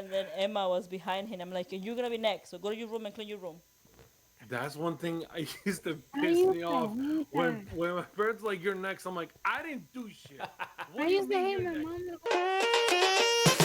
And then Emma was behind him. I'm like, you're gonna be next, so go to your room and clean your room. That's one thing I used to I piss used me to off hate that. when my parents like you're next. I'm like, I didn't do shit. I What do you used to mean hate you're my next? mom.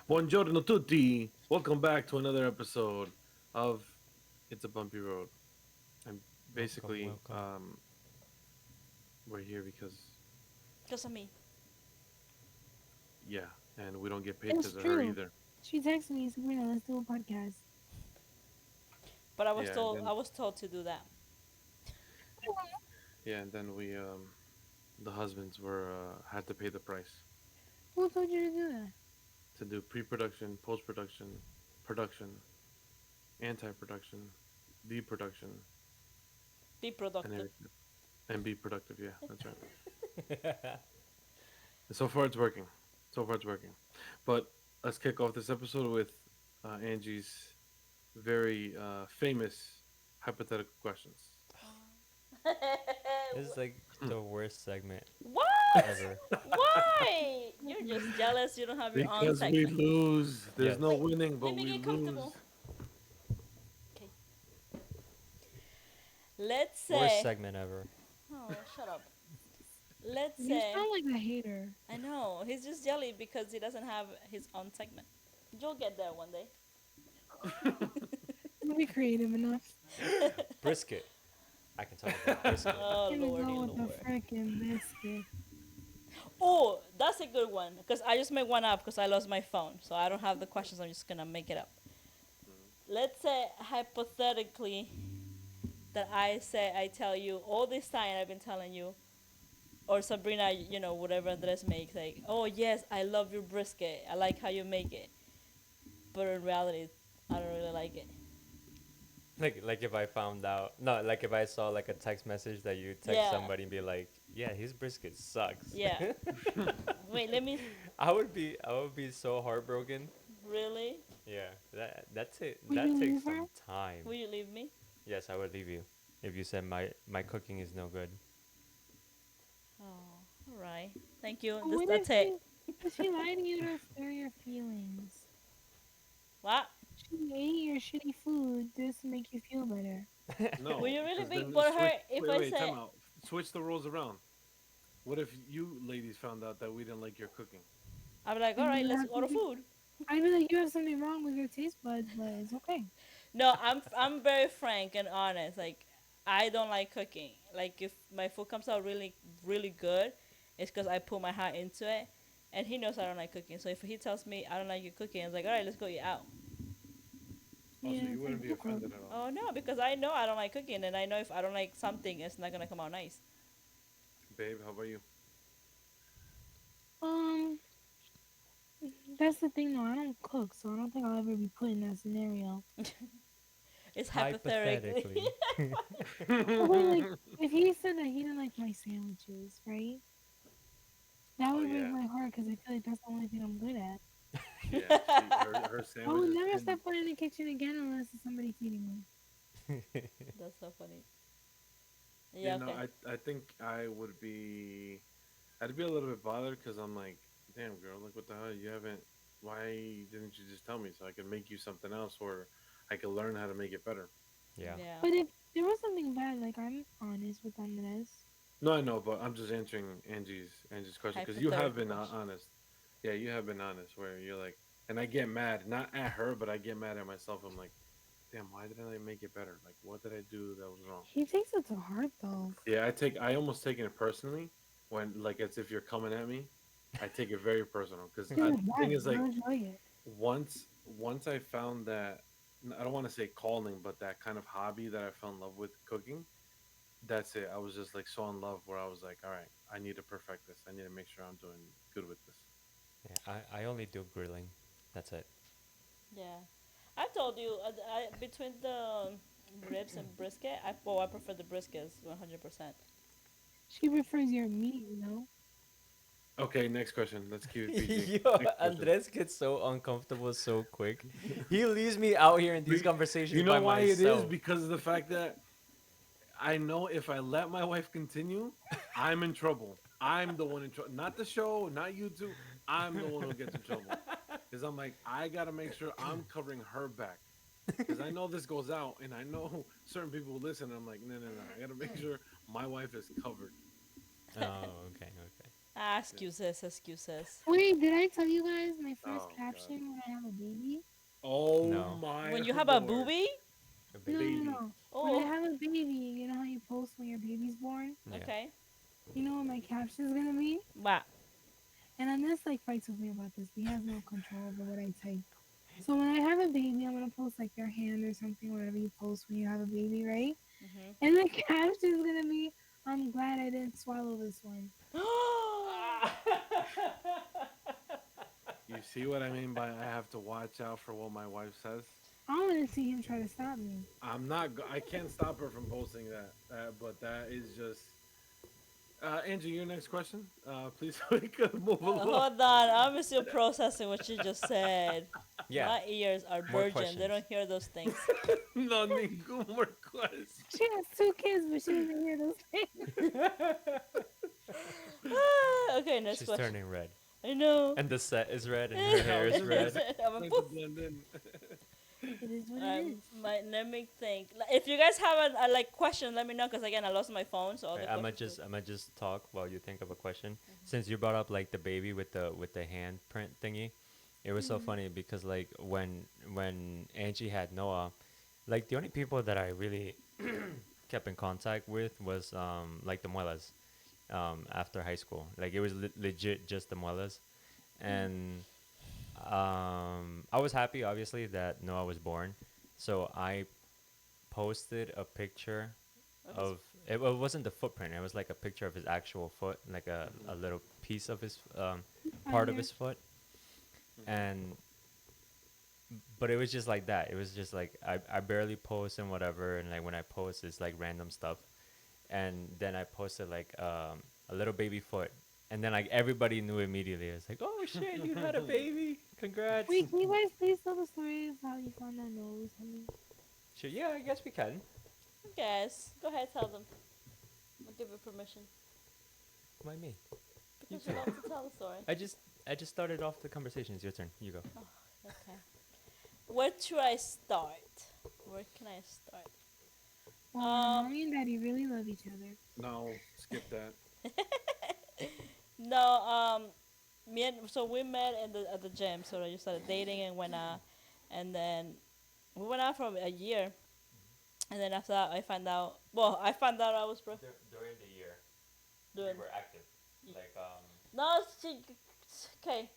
Buongiorno tutti. Welcome back to another episode of It's a Bumpy Road. And Welcome, basically, welcome. we're here because Because of me. yeah, and we don't get paid It's because of her true. either. She texted me, Sabrina, let's do a podcast. But I was Yeah, and told then I was told to do that. yeah, and then we the husbands were had to pay the price Who told you to do that? to do pre-production, post-production, production, anti-production, de-production, Be and productive. everything, and be productive. Yeah, that's right. And so far, it's working. So far, it's working. But let's kick off this episode with Angie's very famous hypothetical questions. This is like the worst segment What? ever. Why? You're just jealous you don't have your own Because we segment. lose. There's Yes. no Wait, winning, let but me we get lose. comfortable. Okay. Let's Worst say. segment ever. Oh, shut up. Let's You say. sound like a hater. I know. He's just jelly because he doesn't have his own segment. You'll get there one day. You'll be creative enough. Brisket. I can talk about brisket. Oh, I'm gonna lordy, go with the lord. frickin' biscuit. Oh, that's a good one. Because I just made one up because I lost my phone. So I don't have the questions. I'm just going to make it up. Let's say, hypothetically, that I tell you all this time I've been telling you, or Sabrina, whatever Andres makes, like, oh, yes, I love your brisket. I like how you make it. But in reality, I don't really like it. Like if I found out, no, like if I saw like a text message that you text Yeah. somebody and be like, yeah, his brisket sucks. Yeah. Wait, let me. I would be so heartbroken. Really? Yeah, that's it. Will That you takes leave her? some time. Will you leave me? Yes, I would leave you if you said my cooking is no good. Oh, all right. Thank you. But what That's it. if she lied to you to spare your feelings? What? She ate your shitty food just to make you feel better. No, Will you really because be then switch. butthurt if I Wait, say? time out. Switch the roles around. What if you ladies found out that we didn't like your cooking? I'm like, all And right, you let's have order something. food. I know that you have something wrong with your taste buds, but it's okay. No, I'm very frank and honest. Like, I don't like cooking. Like, if my food comes out really really good, it's because I put my heart into it. And he knows I don't like cooking. So if he tells me I don't like your cooking, I was like, all right, let's go eat out. Also, Yeah, you it's wouldn't like be no problem. offended at all. Oh no, because I know I don't like cooking, and I know if I don't like something, it's not gonna come out nice. Babe, how about you? Um, that's the thing though. I don't cook, so I don't think I'll ever be put in that scenario. It's hypothetically. Hypothetically. But wait, like, if he said that he didn't like my sandwiches, right? That Oh would break yeah, my heart because I feel like that's the only thing I'm good at. yeah. Her I would sandwiches never can. step foot in the kitchen again unless it's somebody feeding me. That's so funny. You Yeah. know, Okay. I think I would be. I'd be a little bit bothered because I'm like, damn girl, like what the hell? You haven't. Why didn't you just tell me so I could make you something else or I could learn how to make it better? Yeah. Yeah. But if there was something bad, like I'm honest with Andres. No, I know, but I'm just answering Angie's question because you have Hypothetical been question. honest. Yeah, you have been honest. Where you're like, and I get mad not at her, but I get mad at myself. I'm like, damn, why didn't I make it better? Like, what did I do that was wrong? He takes it to heart though. Yeah, I almost taken it personally when, like, as if you're coming at me. I take it very personal because Dude, the why? thing is, I like, enjoy it. once I found that, I don't want to say calling, but that kind of hobby that I fell in love with cooking. That's it. I was just like so in love where I was like, all right, I need to perfect this. I need to make sure I'm doing good with this. Yeah, I only do grilling. That's it. Yeah, I told you between the ribs and brisket, I prefer the briskets 100%. She prefers your meat, you know? Okay, next question. Let's keep it PG. Yo, Next question. Andres gets so uncomfortable so quick. He leaves me out here in these conversations You know by why it is? myself. Because of the fact that I know if I let my wife continue, I'm in trouble. I'm the one in trouble. Not the show, not you two. I'm the one who gets in trouble. Because I'm like, I got to make sure I'm covering her back. Because I know this goes out and I know certain people will listen. I'm like, no, no, no. I got to make sure my wife is covered. Oh, okay, okay. Ah, excuses, excuses. Wait, did I tell you guys my first Oh, God. caption when I have a baby? Oh, No, my When you have a Lord. booby? a No, baby. no, Baby. no. When I Oh, have a baby, you know how you post when your baby's born? Yeah. okay. You know what my caption's gonna be? Wow. And Andres like fights with me about this. He has no control over what I type. So when I have a baby, I'm gonna post like your hand or something, whatever you post when you have a baby, right? Mhm. And the caption's gonna be, "I'm glad I didn't swallow this one." You see what I mean by I have to watch out for what my wife says? I want to see him try to stop me. I can't stop her from posting that. But that is just. Angie, your next question. Please, we could move along. Hold on, I'm still processing what you just said. Yeah. My ears are More virgin. They questions. don't hear those things. No ningún more questions. She has two kids, but she doesn't hear those things. Okay, next She's question. turning red. I know. And the set is red and her hair is red. I'm a Trying to poof. blend in. It is what it is. Let me think. If you guys have a like question, let me know. Cause again, I lost my phone, so all the Right, questions. I'm gonna just talk while you think of a question. Since you brought up like the baby with the handprint thingy, it was so funny because like when Angie had Noah, like the only people that I really kept in contact with was like the muelas after high school. Like it was legit just the muelas, and I was happy obviously that Noah was born, so I posted a picture of it. Well, it wasn't the footprint. It was like a picture of his actual foot, like a little piece of his part of Fire. his foot, and but it was just like that. It was just like I barely post and whatever, and like when I post, it's like random stuff, and then I posted like a little baby foot, and then like everybody knew immediately. It's like, oh shit, you had a baby! Congrats! Wait, can you guys please tell the story of how you found that nose? I mean, Sure, yeah, I guess we can. Guys, go ahead, tell them. I'll give you permission Why me? You because you too. love to tell the story. I just started off the conversation. It's your turn. You go. Okay. Where should I start? Where can I start? well, mommy and daddy really love each other. No, skip that. No, so we met at the gym. So I just started dating and went out, and then we went out for a year, and then after that I found out. Well, I found out I was pregnant. During the year, Doing active. Like no, okay.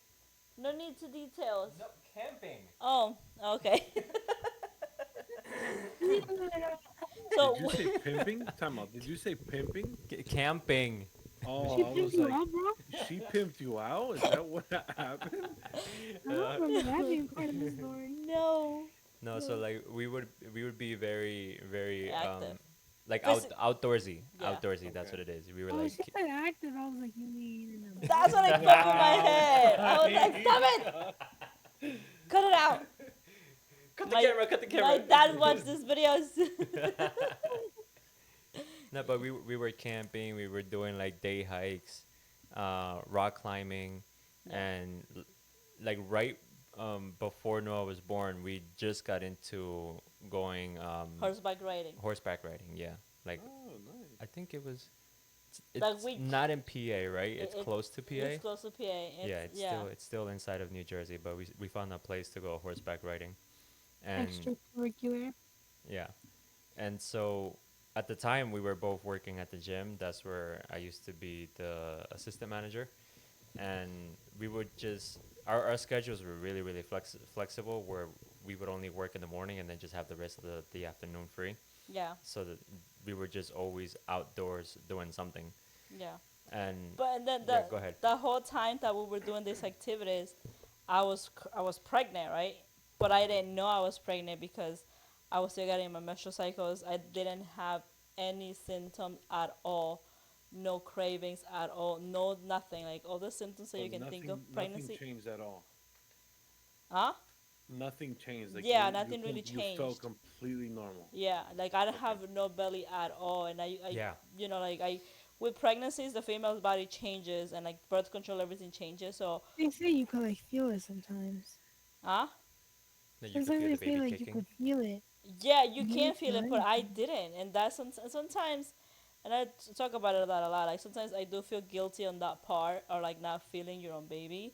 No need to details. no camping. Oh, okay. So Did you say pimping? Time out. Did you say pimping? Camping. Oh, She I picked was you like, up, bro? she pimped you out? Is that what happened? I don't remember that being part of the story. no. No, so like we would be very Active. like Physi- outdoorsy. Yeah. Outdoorsy, that's Okay. what it is. We were Oh, like she said active. I was like, you mean in the That's what I clicked in my head. I was like, stop it! Cut it out. cut My- the My camera. dad watched this videos. No, but we were camping, we were doing like day hikes, rock climbing, Yeah. and like right before Noah was born, we just got into going Horseback riding. horseback riding. Yeah, like Oh, nice. I think it was. Like It's we- not in PA, right? It's it- close to PA. It's close to PA. Yeah, it's still inside of New Jersey, but we found a place to go horseback riding, and extracurricular. Yeah. And so at the time we were both working at the gym. That's where I used to be the assistant manager. And we would just our schedules were really really flexible where we would only work in the morning and then just have the rest of the afternoon free. Yeah. So that we were just always outdoors doing something. Yeah. And But and then yeah, go ahead. the whole time that we were doing these activities, I was pregnant, right? But I didn't know I was pregnant because I was still getting my menstrual cycles. I didn't have any symptoms at all, no cravings at all, no nothing. Like all the symptoms that So you can think nothing, of nothing pregnancy. changed at all. Huh? Nothing changed. Like Yeah, nothing really you felt changed. completely normal. Yeah, like I don't Okay. have no belly at all, and Yeah. like I, with pregnancies, the female's body changes, and like birth control, everything changes. So, They say you could like feel it sometimes. huh? That you could Sometimes feel they the say baby like you kicking. could feel it. Yeah, you You didn't can feel feel it, but I anything. didn't, and that's sometimes, and talk about it a lot. Like sometimes I do feel guilty on that part, or like not feeling your own baby.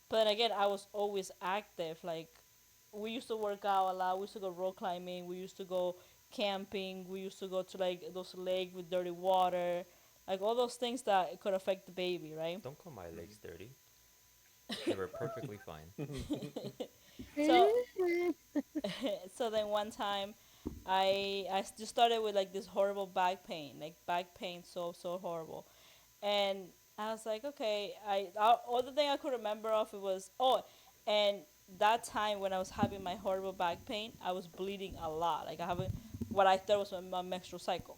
But then again, I was always active. Like we used to work out a lot. We used to go rock climbing. We used to go camping. We used to go to like those lake with dirty water, like all those things that could affect the baby, right? Don't call my legs dirty. They were perfectly fine. So so then one time, just started with like this horrible back pain, like back pain, so horrible, and I was like, okay, all the thing I could remember of it was and that time when I was having my horrible back pain, I was bleeding a lot, like I having what I thought was my menstrual cycle,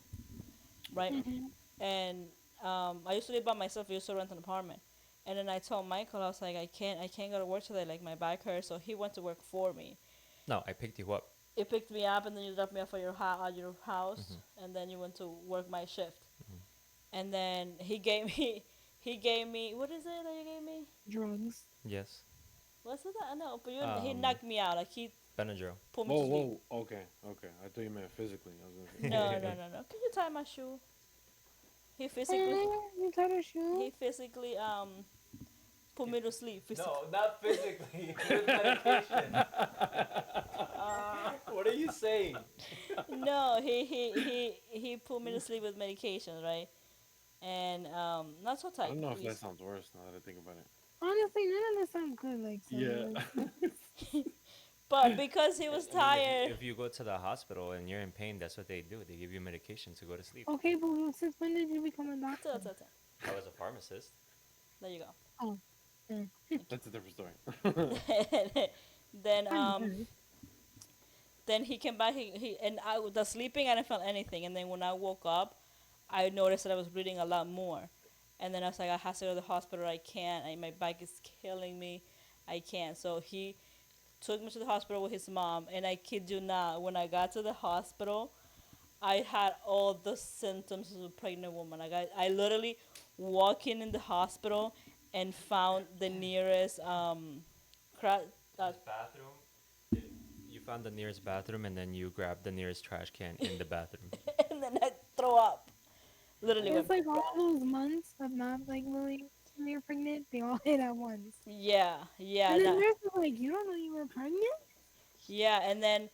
right? Okay. Mhm. And I used to live by myself. I used to rent an apartment, and then I told Michael, I was like, I can't go to work today, like my back hurts. So he went to work for me. No, I picked you up. He picked me up, and then you dropped me off at at your house, Hmm. and then you went to work my shift. Hmm. And then he gave me, he gave me, what is it that you gave me? Drugs. Yes. What's it that? No, but he Um, knocked me out. Like he Benadryl. put me to Whoa, sleep. whoa. Okay, okay. I thought you meant physically. I was gonna say, No, no, no, no. Can you tie my shoe? He physically, You got a shoe? he physically put me to sleep. Physically. No, not physically. With medication. What are you saying? No, he put me to sleep with medications, right? And not so I tight. don't know if that sounds worse now that I think about it. Honestly, none of this sounds good. Like, so Yeah. like, But because he was I mean, tired, if you go to the hospital and you're in pain, that's what they do. They give you medication to go to sleep. okay, but since when did you become a doctor? I was a pharmacist. there you Oh, mm, That's a different story. go. then I'm good. then he came back. He and I was sleeping. I didn't feel anything. And then when I woke up, I noticed that I was bleeding a lot more. And then I was like, I have to go to the hospital. I can't. My back is killing me. I can't. So he took me to the hospital with his mom. And I kid you not, when I got to the hospital, I had all the symptoms of a pregnant woman. I literally walked in the hospital and found the nearest cra- uh, This bathroom. You found the nearest bathroom and then you grabbed the nearest trash can in the bathroom. and then I throw up. Literally It's went, like all those months of not like really when you're pregnant, they all hit at once. yeah, yeah, And then nah, nurse was like, "You don't know you were pregnant?" yeah, and then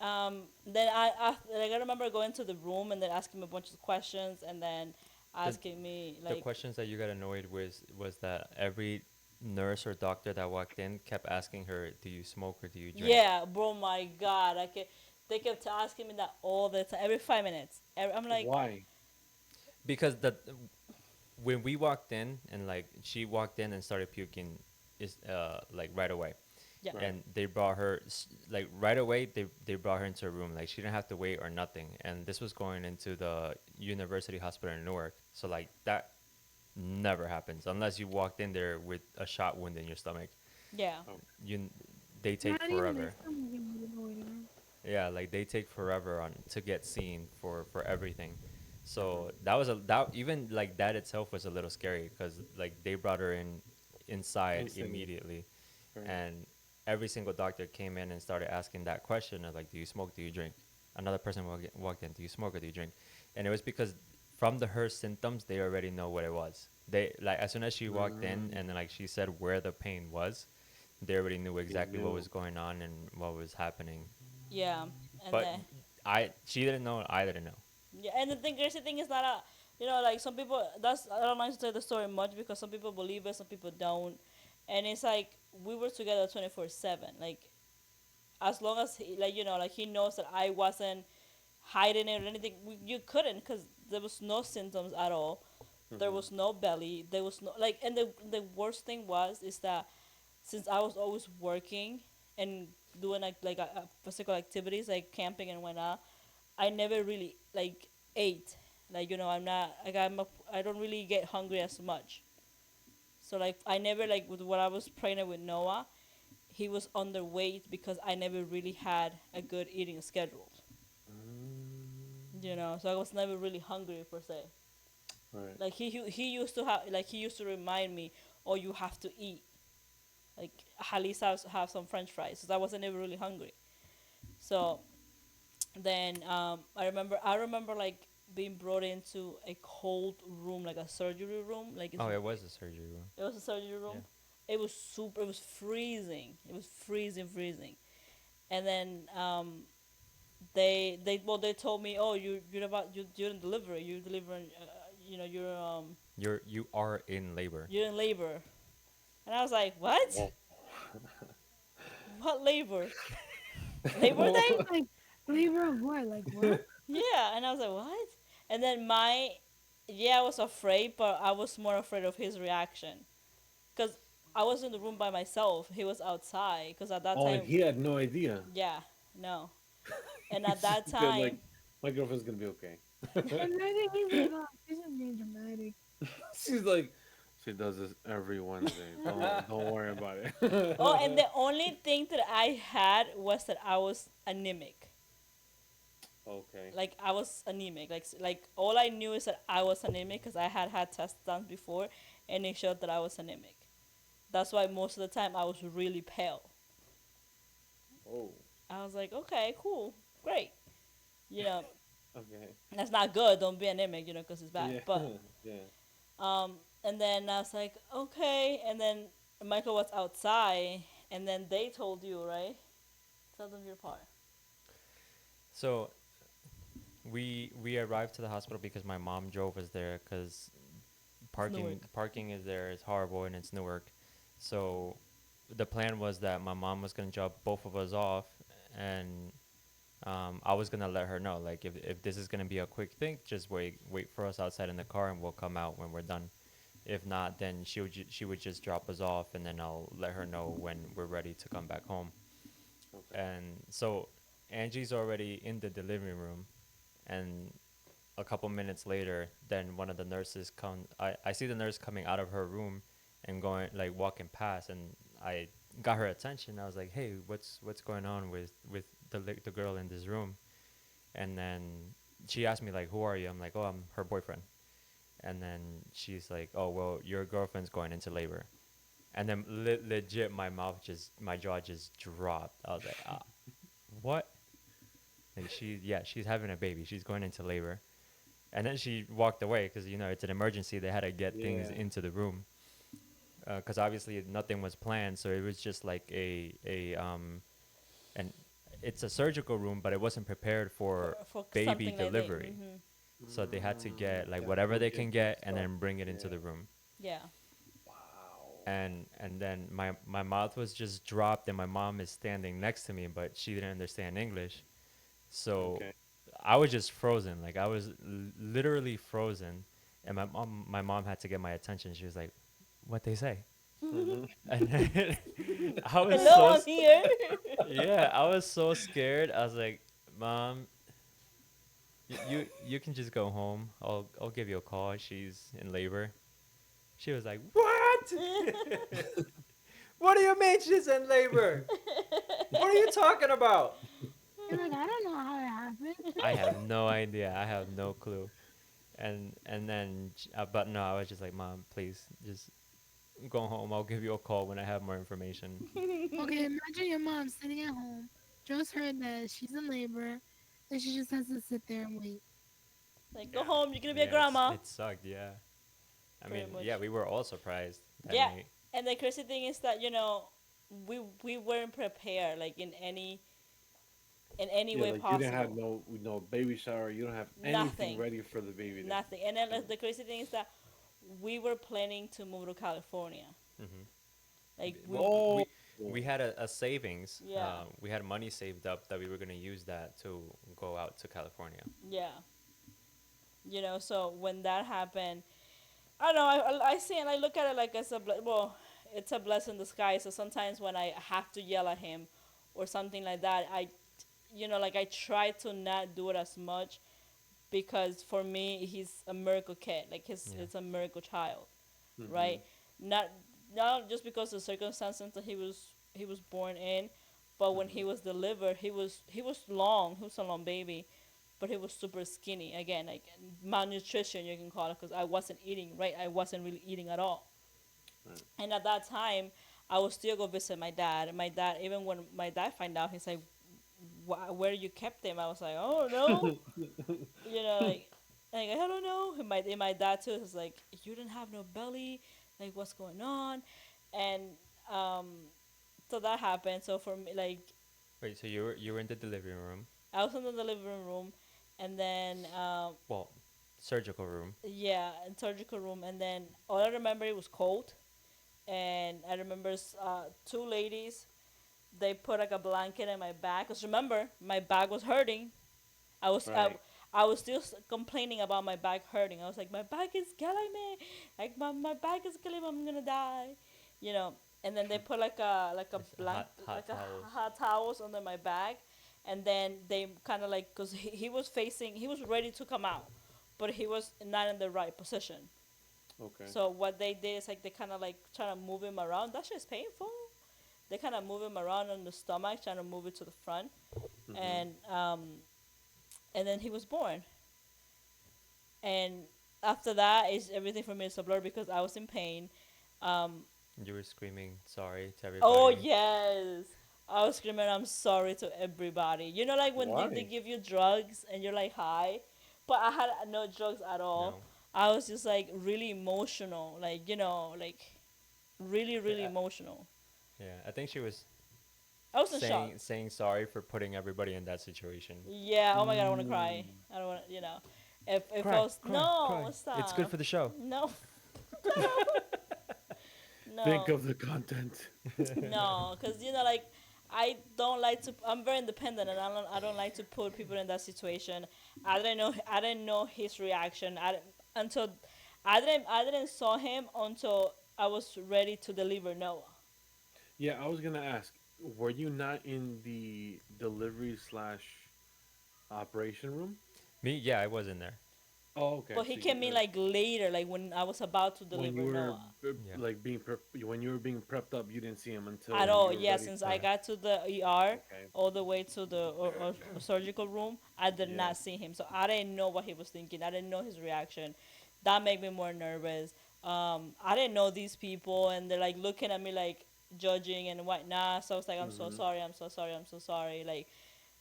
like I remember going to the room and then asking me a bunch of questions and then The asking me the like, questions that you got annoyed with was that every nurse or doctor that walked in kept asking her, "Do you smoke or do you drink?" yeah, bro, my God, they kept asking me that all the time, every 5 minutes. I'm like, Why? Because when we walked in and like she walked in and started puking is like right away. yeah, Right. And they brought her like right away they brought her into a room, like she didn't have to wait or nothing, and this was going into the university hospital in Newark, so like that never happens unless you walked in there with a shot wound in your stomach. yeah, Oh, you They take Not even my forever. stomach gave me the voiding. Yeah, like they take forever on to get seen for everything. So that even like that itself was a little scary because like they brought her in inside instantly. immediately, Right. and every single doctor came in and started asking that question of like, do you smoke, do you drink? Another person walked in, do you smoke or do you drink? And it was because from her symptoms they already know what it was. They like as soon as she walked in Mm, and then like she said where the pain was, they already knew they exactly what knew. was going on and what was happening. yeah. And But then she didn't know. I didn't know. yeah, and the thing, crazy thing is that like some people. That's I don't like to tell the story much because some people believe it, some people don't, and it's like we were together 24/7. Like as long as like he knows that I wasn't hiding it or anything. You couldn't because there was no symptoms at all. There Mm-hmm. was no belly. There was no like, and the worst thing was is that since I was always working and doing physical activities like camping and whatnot, I never really like ate. Like I'm not like I don't really get hungry as much. So like I never like with when I was pregnant with Noah, he was underweight because I never really had a good eating schedule. So I was never really hungry per se. Right. Like he used to he used to remind me, oh, you have to eat. Like at least have some French fries, because I wasn't ever really hungry. So then I remember like being brought into a cold room, like a surgery room. Like Oh, it was a surgery room. it was a surgery Yeah. room. It was super. It was freezing. It was freezing, freezing. And then they told me, oh, you're in delivery. You're delivering. You are in labor. you're in labor. And I was like, what? Well, What labor? Labor I day? was like, flavor of what? Like what? Yeah. And I was like, what? And then yeah, I was afraid, but I was more afraid of his reaction. Because I was in the room by myself. He was outside. Because at that oh, and time, he had no idea. yeah, no. And He's at that just good, like time, my girlfriend's gonna be okay. And I think he's like, oh, she's just being dramatic. She's like, she does this every Wednesday. Don't worry about it. oh, and the only thing that I had was that I was anemic. Okay. Like I was anemic. Like all I knew is that I was anemic because I had tests done before, and it showed that I was anemic. That's why most of the time I was really pale. Oh. I was like, okay, cool, great. You know, Okay. that's not good. Don't be anemic, because it's bad. Yeah. But Yeah. and then I was like, okay. And then Michael was outside, and then they told you, right? Tell them your part. So we arrived to the hospital because my mom drove us there because Newark. parking is there is horrible and it's Newark. So the plan was that my mom was gonna drop both of us off, and I was gonna let her know, like, if this is gonna be a quick thing, just wait for us outside in the car and we'll come out when we're done. If not, then she would just drop us off, and then I'll let her know when we're ready to come back home. Okay. And so Angie's already in the delivery room, and a couple minutes later, then one of the nurses come. I see the nurse coming out of her room and going, like, walking past, and I got her attention. I was like, "Hey, what's going on with the girl in this room?" And then she asked me, like, "Who are you?" I'm like, "Oh, I'm her boyfriend." And then she's like, "Oh, well, your girlfriend's going into labor." And then legit, my jaw just dropped. I was like, "What?" Like, she's having a baby. She's going into labor. And then she walked away because, it's an emergency. They had to get things Yeah. into the room because obviously nothing was planned. So it was just like and it's a surgical room, but it wasn't prepared for For baby something like that. delivery. So they had to Mm, get like yeah, whatever they can fluids and get and stuff. then bring it into Yeah. the room. Yeah. Wow. And then my mouth was just dropped, and my mom is standing next to me, but she didn't understand English. So Okay. I was just frozen. Like, I was literally frozen, and my mom had to get my attention. She was like, "What they say?" Hmm. And then I was Hello, I'm so here. yeah, I was so scared. I was like, "Mom, you can just go home. I'll give you a call. She's in labor." She was like, "What? What do you mean she's in labor? What are you talking about?" You're like, I don't know how it happened. I have no idea. I have no clue. And then, but no, I was just like, "Mom, please, just go home. I'll give you a call when I have more information." Okay, imagine your mom sitting at home, just heard that she's in labor, and she just has to sit there and wait. Like, go Yeah, home. You're gonna be a yeah, grandma. it sucked. Yeah, I Pretty mean, much. yeah, we were all surprised that Yeah. night. And the crazy thing is that we weren't prepared like in any in any Yeah, way like you didn't have possible. no baby shower. You don't have anything Nothing, ready for the baby to. nothing. And then to the crazy thing is that we were planning to move to California. Hmm. Like oh, We had a savings. yeah, We had money saved up that we were gonna use that to go out to California. yeah. So when that happened, I don't know. I see and I look at it like it's well, it's a blessing in disguise. So sometimes when I have to yell at him, or something like that, like I try to not do it as much, because for me he's a miracle kid. Like Yeah. it's a miracle child, mm-hmm. right? Not not just because of the circumstances that he was born in, but when he Mm-hmm. was delivered, he was long. He was a long baby, but he was super skinny. Again, like malnutrition you can call it, because I wasn't eating right. I wasn't really eating at all. Right. And at that time, I would still go visit my dad. And my dad, even when my dad find out, he's like, Where you kept him?" I was like, "Oh no," like I don't know. And my dad too is like, "You didn't have no belly. Like, what's going on?" And um, so that happened. So for me, like, Wait, so you were in the delivery room? I was in the living room, and then Well, surgical room. yeah, in surgical room, and then all I remember, it was cold, and I remember two ladies. They put like a blanket in my back. Cause remember, my back was hurting. I was I, Right. I was still complaining about my back hurting. I was like, my back is killing me. Like my back is killing me. I'm gonna die. You know. And then they put like a It's blank hot like a towels. hot towels under my back, and then they kind of like, cause he was ready to come out, but he was not in the right position. Okay. So what they did is like they kind of like trying to move him around. That shit's painful. They kind of move him around on the stomach, trying to move it to the front, Mm-hmm. and then he was born. And after that, is everything for me is a blur because I was in pain. Um, You were screaming sorry to oh everybody. yes, I was screaming, "I'm sorry" to everybody. Like when they Why? give you drugs and you're like high, but I had no drugs at all. No. I was just like really emotional, like like really really Yeah, emotional. yeah. I think she was I was in shock. saying sorry for putting everybody in that situation. Yeah. Oh my god, I want to cry. Mm. I don't want to. If I Cry, was cry, no cry. It's good stop. for the show. No. Think No. of the content. No, because like I don't like to. I'm very independent, and I don't like to put people in that situation. I didn't know his reaction. Until I didn't saw him until I was ready to deliver Noah. Yeah, I was gonna ask. Were you not in the delivery slash operation room? Me, yeah, I was in there. Oh, okay. But he So came in like later, like when I was about to when deliver you were Noah. Yeah. like when you were being prepped up, you didn't see him At until all, you were yeah. ready Since I to. got to the ER Okay. all the way to the surgical room, I did Yeah. not see him, so I didn't know what he was thinking. I didn't know his reaction. That made me more nervous. I didn't know these people, and they're like looking at me like judging and whatnot. So I was like, I'm so Mm-hmm. sorry, I'm so sorry, I'm so sorry. Like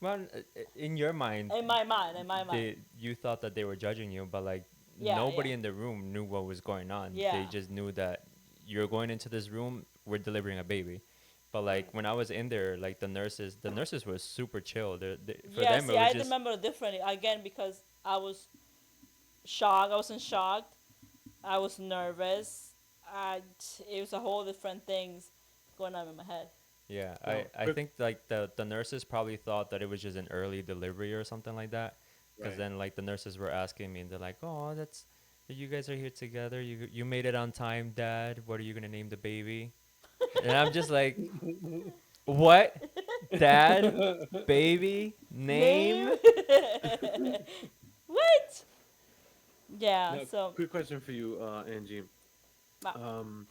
Well, in your mind, in my mind, you thought that they were judging you, but like yeah, yeah, nobody in the room knew what was going on. They yeah. just knew that you're going into this room, we're delivering a baby. But like when I was in there, like the nurses were super chill. For Yeah, them, it see, was I just remember differently again because I was shocked. I was in shock. I was nervous. I, it was a whole different things going on in my head. yeah. I Now, I quick. think like the nurses probably thought that it was just an early delivery or something like that. Because Right. then like the nurses were asking me, and they're like, "Oh, that's you guys are here together. You made it on time, Dad. What are you gonna name the baby?" And I'm just like, "What, Dad? Baby Name? name?" What? Yeah, Now, so quick question for you, Angie. uh, Um,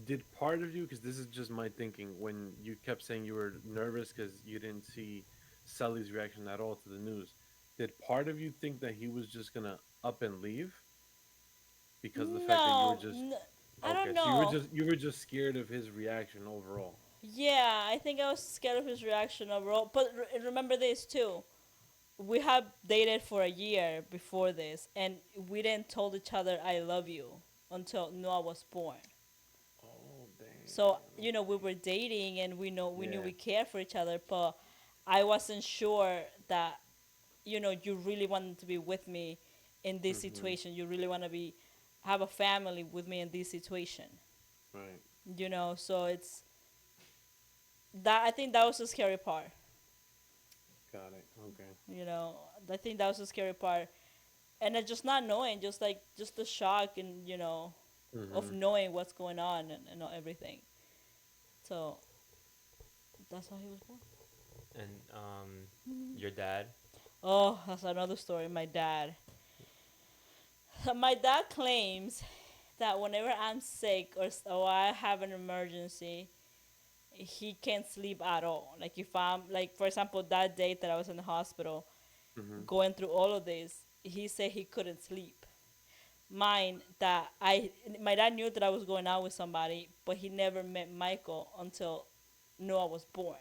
did part of you, because this is just my thinking, when you kept saying you were nervous because you didn't see Sully's reaction at all to the news, did part of you think that he was just gonna up and leave because of the fact that you were no, just I don't okay? So know. you were just scared of his reaction overall. Yeah, I think I was scared of his reaction overall. But remember this too. We had dated for a year before this, and we didn't told each other "I love you" until Noah was born. Oh So damn. we were dating, and we knew Yeah. we cared for each other, but I wasn't sure that, you really wanted to be with me in this Mm-hmm. situation. You really want to have a family with me in this situation. Right. So it's that. I think that was the scary part. Got it. Okay. You know, I think that was the scary part, and it's just not knowing, just the shock and of Mm-hmm. knowing what's going on and everything. So that's how he was born. And your dad. Oh, that's another story. My dad. My dad claims that whenever I'm sick or I have an emergency, he can't sleep at all. Like if I'm like, for example, that day that I was in the hospital Mm-hmm. going through all of this, he said he couldn't sleep. Mine that I My dad knew that I was going out with somebody, but he never met Michael until Noah was born.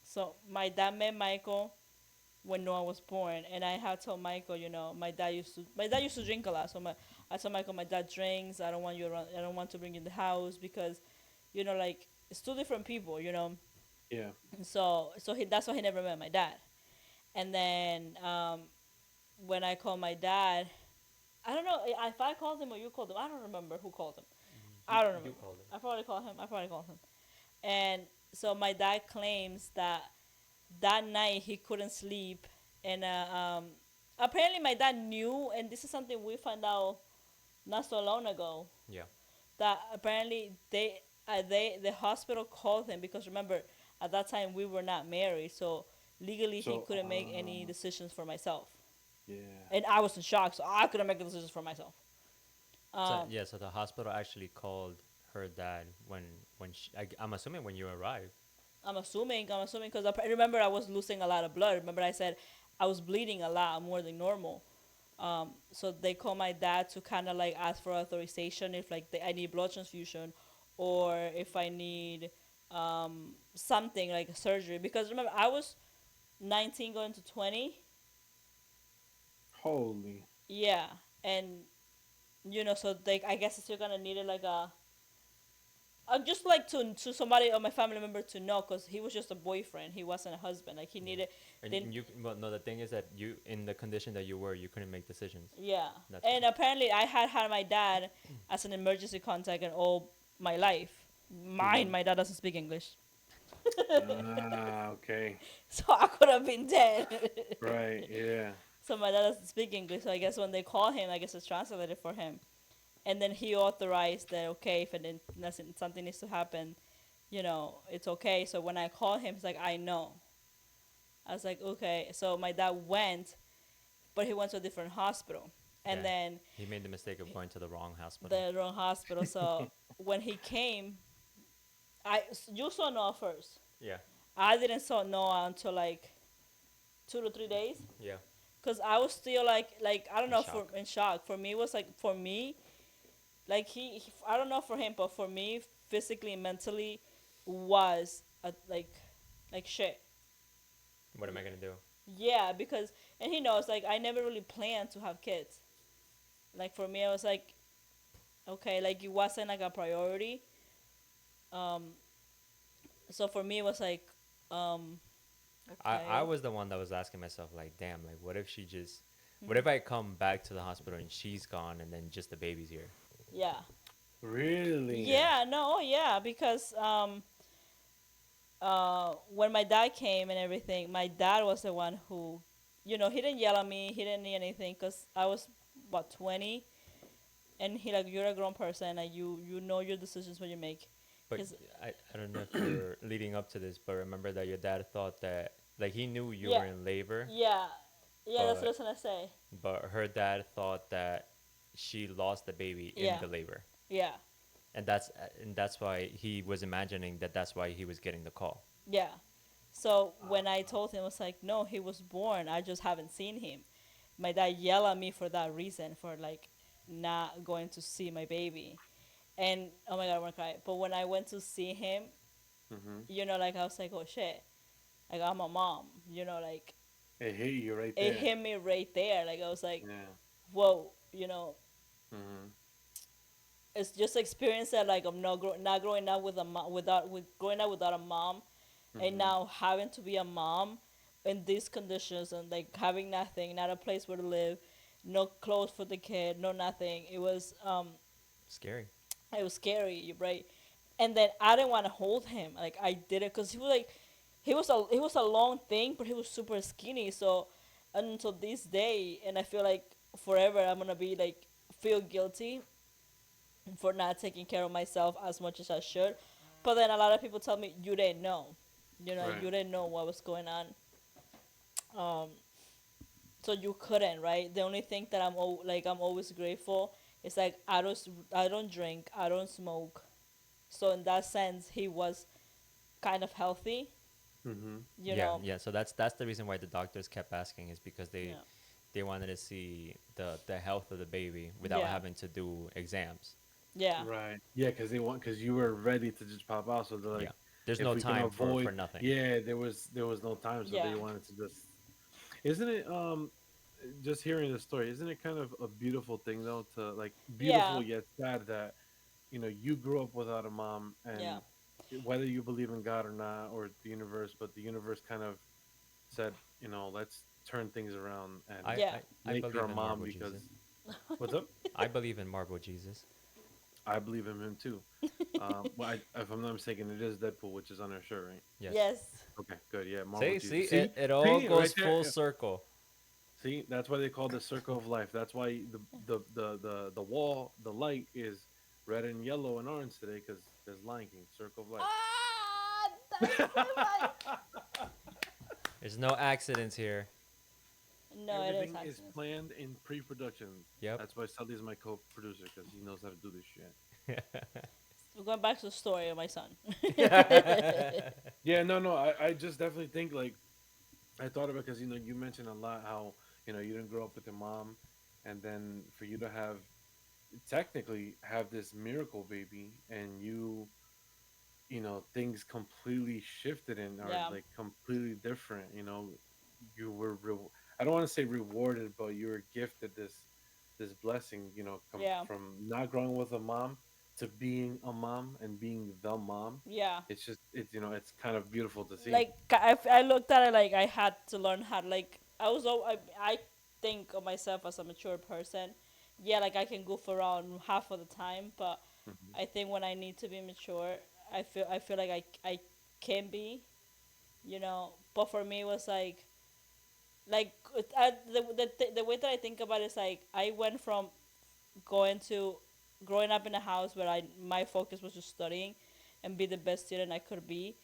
So my dad met Michael when Noah was born, and I had told Michael, my dad used to drink a lot. So I told Michael, my dad drinks. I don't want you around. I don't want to bring you in the house because, like it's two different people. Yeah. And so that's why he never met my dad. And then when I called my dad, I don't know if I called him or you called him. I don't remember who called him. I don't You remember. called him. I probably called him. I probably called him. And so my dad claims that that night he couldn't sleep, and apparently my dad knew, and this is something we found out not so long ago, Yeah. that apparently the hospital called him because remember at that time we were not married, so legally he So, couldn't make any decisions for myself, yeah. and I was in shock, so I couldn't make the decisions for myself. So Um, yeah, so the hospital actually called her dad when I'm assuming when you arrived. I'm assuming because I remember I was losing a lot of blood. Remember I said I was bleeding a lot more than normal. So they call my dad to kind of like ask for authorization if like I need blood transfusion, or if I need something like a surgery. Because remember I was 19 going to 20. Holy. Yeah, and so they I guess you're gonna need it like a. Just like to somebody or my family member to know, because he was just a boyfriend. He wasn't a husband. Like he Yeah. needed. Then And you, well, no, the thing is that you, in the condition that you were, you couldn't make decisions. yeah, That's why. and apparently I had my dad as an emergency contact in all my life. Mm-hmm. My dad doesn't speak English, Ah, okay. so I could have been dead. Right. Yeah. So my dad doesn't speak English, so I guess when they call him, I guess it's translated for him, and then he authorized that okay, if something needs to happen, it's okay. So when I called him, he's like, I know. I was like, okay. So my dad went, but he went to a different hospital, and Yeah. then He made the mistake of going to the wrong hospital. the wrong hospital. So when he came, you saw Noah first. Yeah. I didn't saw Noah until like 2 to 3 days, Yeah. cause I was still like I don't In know, for shock. in shock. For me, it was like for me, like I don't know for him, but for me, physically and mentally, was like shit. What am I gonna do? Yeah, because and he knows like I never really planned to have kids. Like for me, I was like okay, like it wasn't like a priority. Um, so for me, it was like um, I okay. was the one that was asking myself like, damn, like what if she just, what Mhm. if I come back to the hospital and she's gone and then just the baby's here? Yeah. Really? Yeah. Yeah, no, yeah, because when my dad came and everything, my dad was the one who, he didn't yell at me, he didn't need anything, cause I was what 20, and he like you're a grown person and you know your decisions when you make, But cause I don't know if you're leading up to this, but remember that your dad thought that, like, he knew you yeah, were in labor, yeah, yeah, that's what I but was gonna say. her dad thought that she lost the baby in Yeah, the labor, yeah, and that's why he was imagining that that's why he was getting the call. yeah. So when I told him, I was like, no, he was born. I just haven't seen him. My dad yelled at me for that reason, for like not going to see my baby. And oh my god, I want to cry. But when I went to see him, Mm-hmm. like I was like, oh shit, like I'm a mom. Like It hit you right it there. hit me right there. Like I was like, Yeah. whoa, Mm-hmm. it's just experience that like I'm not growing up with a mom, growing up without a mom, and Mm-hmm. now having to be a mom in these conditions and like having nothing, not a place where to live, no clothes for the kid, no nothing. Scary. It was scary, right? And then I didn't want to hold him. Like I did it because he was like, he was a long thing, but he was super skinny. So until this day, and I feel like forever I'm gonna be like feel guilty for not taking care of myself as much as I should. But then a lot of people tell me you didn't know, Right. you didn't know what was going on. Um, so you couldn't, right? The only thing that I'm always grateful is like I don't drink, I don't smoke. So in that sense, he was kind of healthy, Mm-hmm. you Yeah, know. yeah. So that's the reason why the doctors kept asking is because they Yeah, they wanted to see the health of the baby without yeah, having to do exams. yeah, Right. Yeah, because you were ready to just pop out. So they're Yeah. like, There's if no we can time for avoid, nothing. yeah, there was no time, so they yeah, wanted to just. Isn't it just hearing the story? Isn't it kind of a beautiful thing though to like yeah, beautiful yet sad that you grew up without a mom yeah, and whether you believe in God or not or the universe, but the universe kind of said let's turn things around and I, yeah. I, I make her a believe in mom Marble Jesus. because what's up? I believe in Marble Jesus. I believe in him too. Well, if I'm not mistaken, it is Deadpool, which is on her shirt, right? Yes. Yes. Okay, good. Yeah, Marvel See, Jesus. it all See, right goes there. full circle. See, that's why they call the circle of life. That's why the wall, the light is red and yellow and orange today because there's Lion King, circle of life. Ah, that's my. There's no accidents here. No, it is Everything is accidents. planned in pre-production. Yep. That's why Sully is my co-producer because he knows how to do this shit. We're going back to the story of my son. Yeah, no, no. I just definitely think like I thought about because you mentioned a lot how you didn't grow up with your mom, and then for you to have technically have this miracle baby, and things completely shifted and are Yeah, like completely different. You were I don't want to say rewarded, but you were gifted this blessing. yeah, From not growing with a mom to being a mom and being the mom. yeah. It's just it's kind of beautiful to see. Like I looked at it like I had to learn how to like I think of myself as a mature person. Yeah, like I can goof around half of the time, but Hmm. I think when I need to be mature, I feel like I can be, But for me, it was like the way that I think about it is like I went from going to growing up in a house where my focus was just studying and be the best student I could be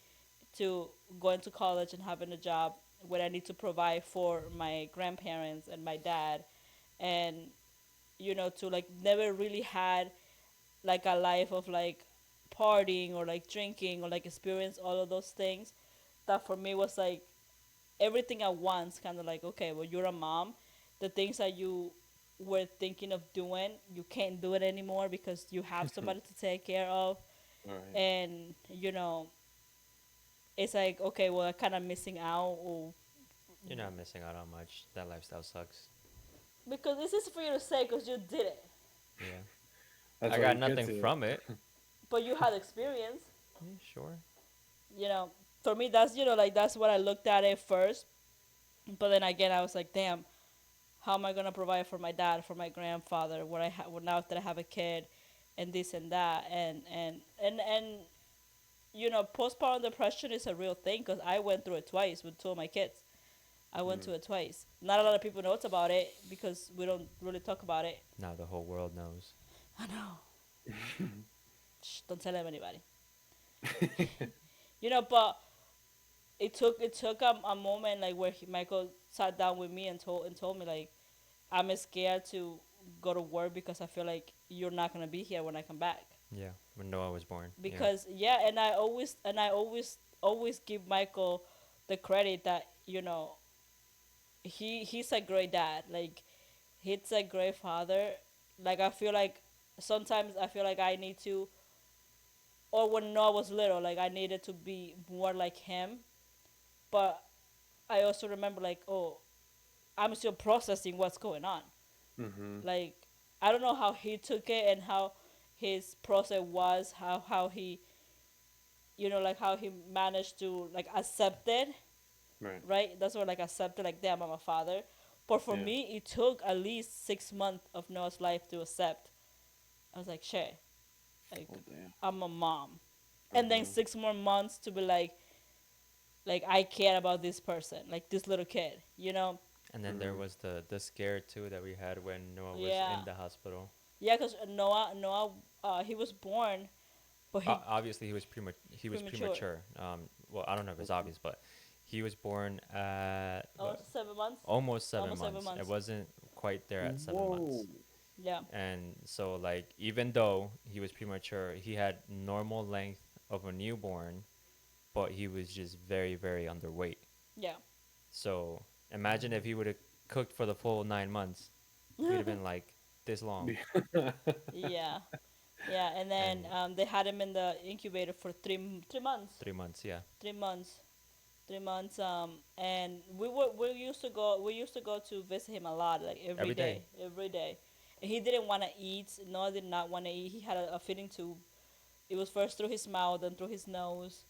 to going to college and having a job where I need to provide for my grandparents and my dad, and to like never really had like a life of like partying or like drinking or like experience all of those things. That for me was like everything at once, kind of like, okay, well, you're a mom. The things that you were thinking of doing, you can't do it anymore because you have somebody to take care of. All right. And, it's like, okay, well, I'm kind of missing out. Or, You're not missing out on much. That lifestyle sucks. because this is for you to say because you did it. Yeah. That's I why got we get nothing to it. from it. But you had experience. Yeah, sure. You know, for me, that's, like, that's what I looked at it first. But then again, I was like, damn, how am I gonna provide for my dad, for my grandfather, now that I have a kid, and this and that, and postpartum depression is a real thing because I went through it twice with two of my kids. I went Mm. through it twice. Not a lot of people knows about it because we don't really talk about it. Now the whole world knows. I know. Shh, don't tell anybody. But it took a moment like where Michael sat down with me and told me like I'm scared to go to work because I feel like you're not gonna be here when I come back. Yeah. When Noah was born. Yeah. Because yeah, and I always give Michael the credit that he's a great dad. Like he's a great father. Like sometimes I feel like I need to, or when Noah was little, like I needed to be more like him. But I also remember like, oh, I'm still processing what's going on. Mm-hmm. Like I don't know how he took it and how his process was, how he like how he managed to like accept it, Right. right? That's what like accepted, like, damn, I'm a father. But for Yeah. me, it took at least 6 months of Noah's life to accept. I was like, shit, like, Oh damn. I'm a mom. And then Mm-hmm. 6 more months to be like I care about this person, like this little kid, you know? And then there Mm-hmm. was the scare too that we had when Noah was Yeah, in the hospital. yeah, because Noah, he was born, but he Obviously, he was premature. premature. Well, I don't know if it's obvious, but he was born at Almost 7 months. almost seven Almost seven months. It months. wasn't quite there at seven Whoa. months. Yeah, And so, like, even though he was premature, he had normal length of a newborn, but he was just very, very underweight. yeah, So imagine if he would have cooked for the full 9 months, he'd have been like this long. yeah, yeah. And then And they had him in the incubator for 3 months. 3 months, yeah. 3 months. 3 months. And we used to go to visit him a lot, like every Every day. day, every day. And he didn't want to eat. Noah did not want to eat. He had a feeding tube. It was first through his mouth, then through his nose,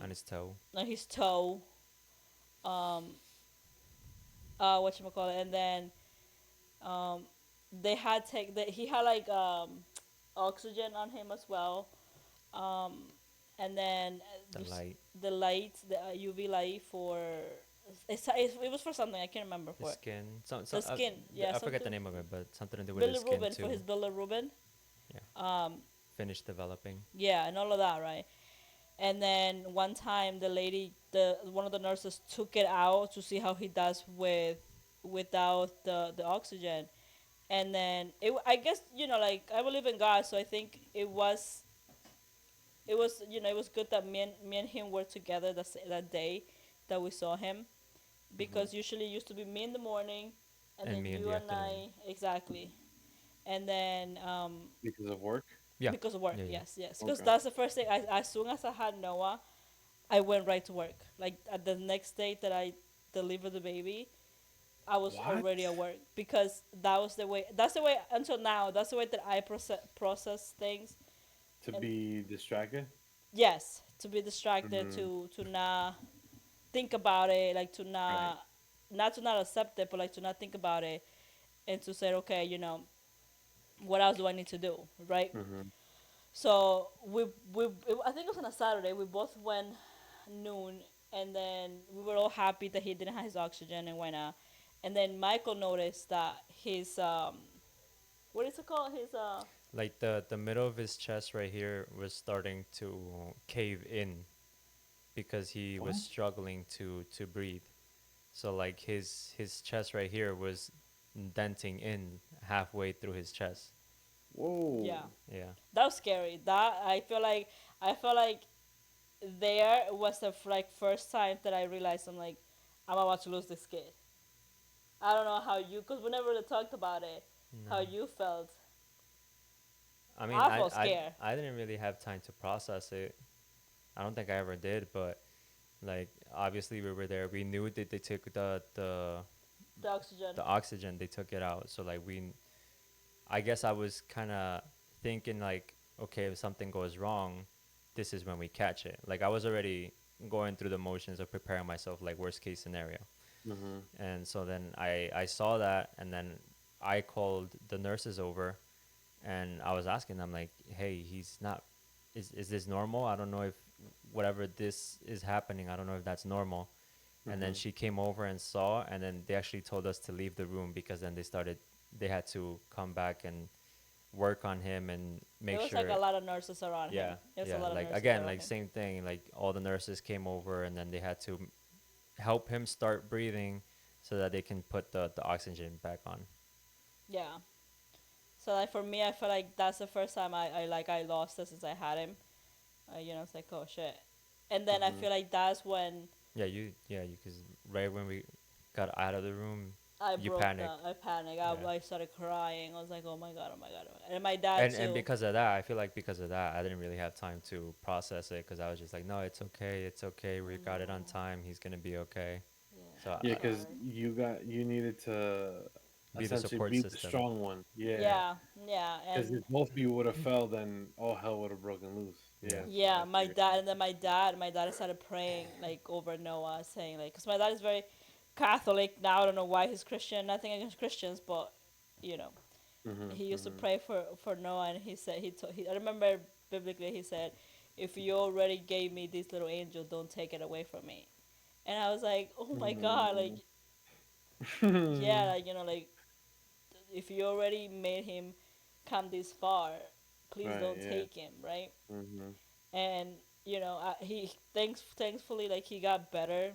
On his toe. on his toe. Um, what you call it, and then um, they had take that he had like oxygen on him as well. Um, and then The light. the light, the UV light for it was for something I can't remember His for skin. the skin. Yeah, I forget the something. name of it, but something to do with his skin Bilirubin for too. his bilirubin. Yeah. Um, Finished developing. yeah, and all of that, right? And then one time the lady, the one of the nurses took it out to see how he does without the oxygen. And then I guess like I believe in God, so I think it was good that me and him were together that day that we saw him, Mm-hmm. because usually it used to be me in the morning, and And then me in you the and afternoon. I, exactly. And then Because of work. Yeah. because of work, Yeah, yeah. yes, yes, because Okay. that's the first thing. As soon as I had Noah, I went right to work. Like at the next day that I delivered the baby, I was What? already at work, because that was the way. That's the way until now. That's the way that I process things. To And be distracted. yes, to be distracted, Mm-hmm. to not think about it, like to Right. not to not accept it, but like to not think about it, and to say, okay, what else do I need to do, right? Mm-hmm. So I think it was on a Saturday. We both went noon, and then we were all happy that he didn't have his oxygen and went out. And then Michael noticed that his what is it called? His Like the middle of his chest right here was starting to cave in because he was What? struggling to breathe. So like his chest right here was denting in halfway through his chest. yeah, Whoa. Yeah. that was scary. That I feel like there was the like first time that I realized I'm like I'm about to lose this kid. I don't know how you, because we never really talked about it. How No. you felt? I mean, I felt scared. I didn't really have time to process it. I don't think I ever did, but like obviously we were there. We knew that they took The oxygen. the oxygen, they took it out. So like I guess I was kind of thinking like, okay, if something goes wrong, this is when we catch it. Like I was already going through the motions of preparing myself like worst case scenario. Mm-hmm. And so then I saw that, and then I called the nurses over, and I was asking them like, hey, he's not, is this normal? I don't know if whatever this is happening, I don't know if that's normal. And then Mm-hmm. she came over and saw, and then they actually told us to leave the room because then they had to come back and work on him and It make was like sure. a lot of nurses around him. Yeah, It was a yeah. lot of Like nurses again, around like him. same thing. Like all the nurses came over, and then they had to help him start breathing so that they can put the oxygen back on. Yeah. So like for me, I feel like that's the first time I lost it since I had him. It's like, oh shit. And then I Mm-hmm. feel like that's when Yeah, you because right when we got out of the room, I you broke panicked. down. I panicked. Yeah. I started crying. I was like, oh my god, oh my god, oh my god. And my dad And too. because of that, I feel like because of that, I didn't really have time to process it because I was just like, no, it's okay. We I got it on know. time. He's gonna be okay. Yeah, So I'm Yeah, because sorry. you needed to be the essentially support be the system. strong one. Yeah. Yeah, yeah, Because and if both of you would have fell, then all hell would have broken loose. Yeah. Yeah, I my see. dad, and then my dad started praying like over Noah, saying like, because my dad is very Catholic now. I don't know why he's Christian. Nothing against Christians, but you know, he used to Mm-hmm. pray for Noah, and he said I remember biblically he said, if you already gave me this little angel, don't take it away from me. And I was like, oh my God, like yeah, Mm-hmm. like like if you already made him come this far, please Right. don't Yeah. take him, right? Mm-hmm. And he thankfully like he got better.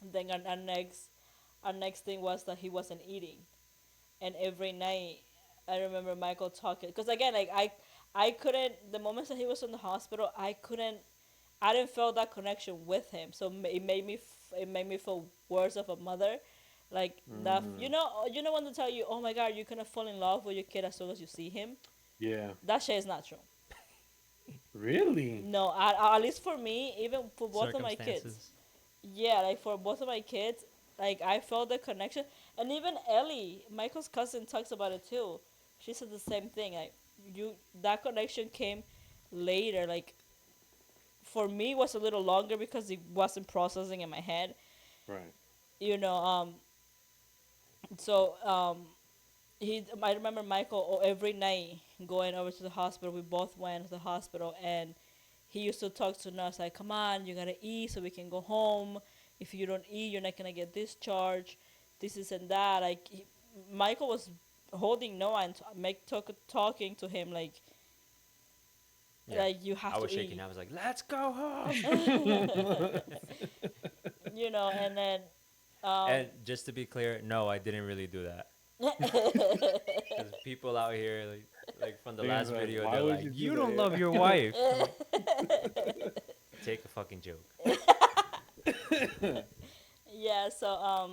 Then our next thing was that he wasn't eating, and every night I remember Michael talking, because again, like I couldn't, the moments that he was in the hospital, I didn't feel that connection with him, so it made me feel worse of a mother, like that. Mm-hmm. When they tell you, oh my God, you're gonna fall in love with your kid as soon as you see him. Yeah. That shit is not true. Really? No, at least for me, even for both of my kids. Circumstances. Yeah, like for both of my kids, like I felt the connection, and even Ellie, Michael's cousin, talks about it too. She said the same thing. Like that connection came later. Like for me, it was a little longer because it wasn't processing in my head. Right. You know, so I remember Michael every night going over to the hospital. We both went to the hospital, and he used to talk to us like, "Come on, you gotta eat so we can go home. If you don't eat, you're not gonna get discharged. This is and that." Like Michael was holding Noah and talking to him like Yeah. you have I to was shaking. eat. I was like, "Let's go home." And then um, And just to be clear, no, I didn't really do that. Because people out here, like from the Things last like, video, why they're would like, you do "You don't that? love your wife." I'm like, take a fucking joke. yeah, so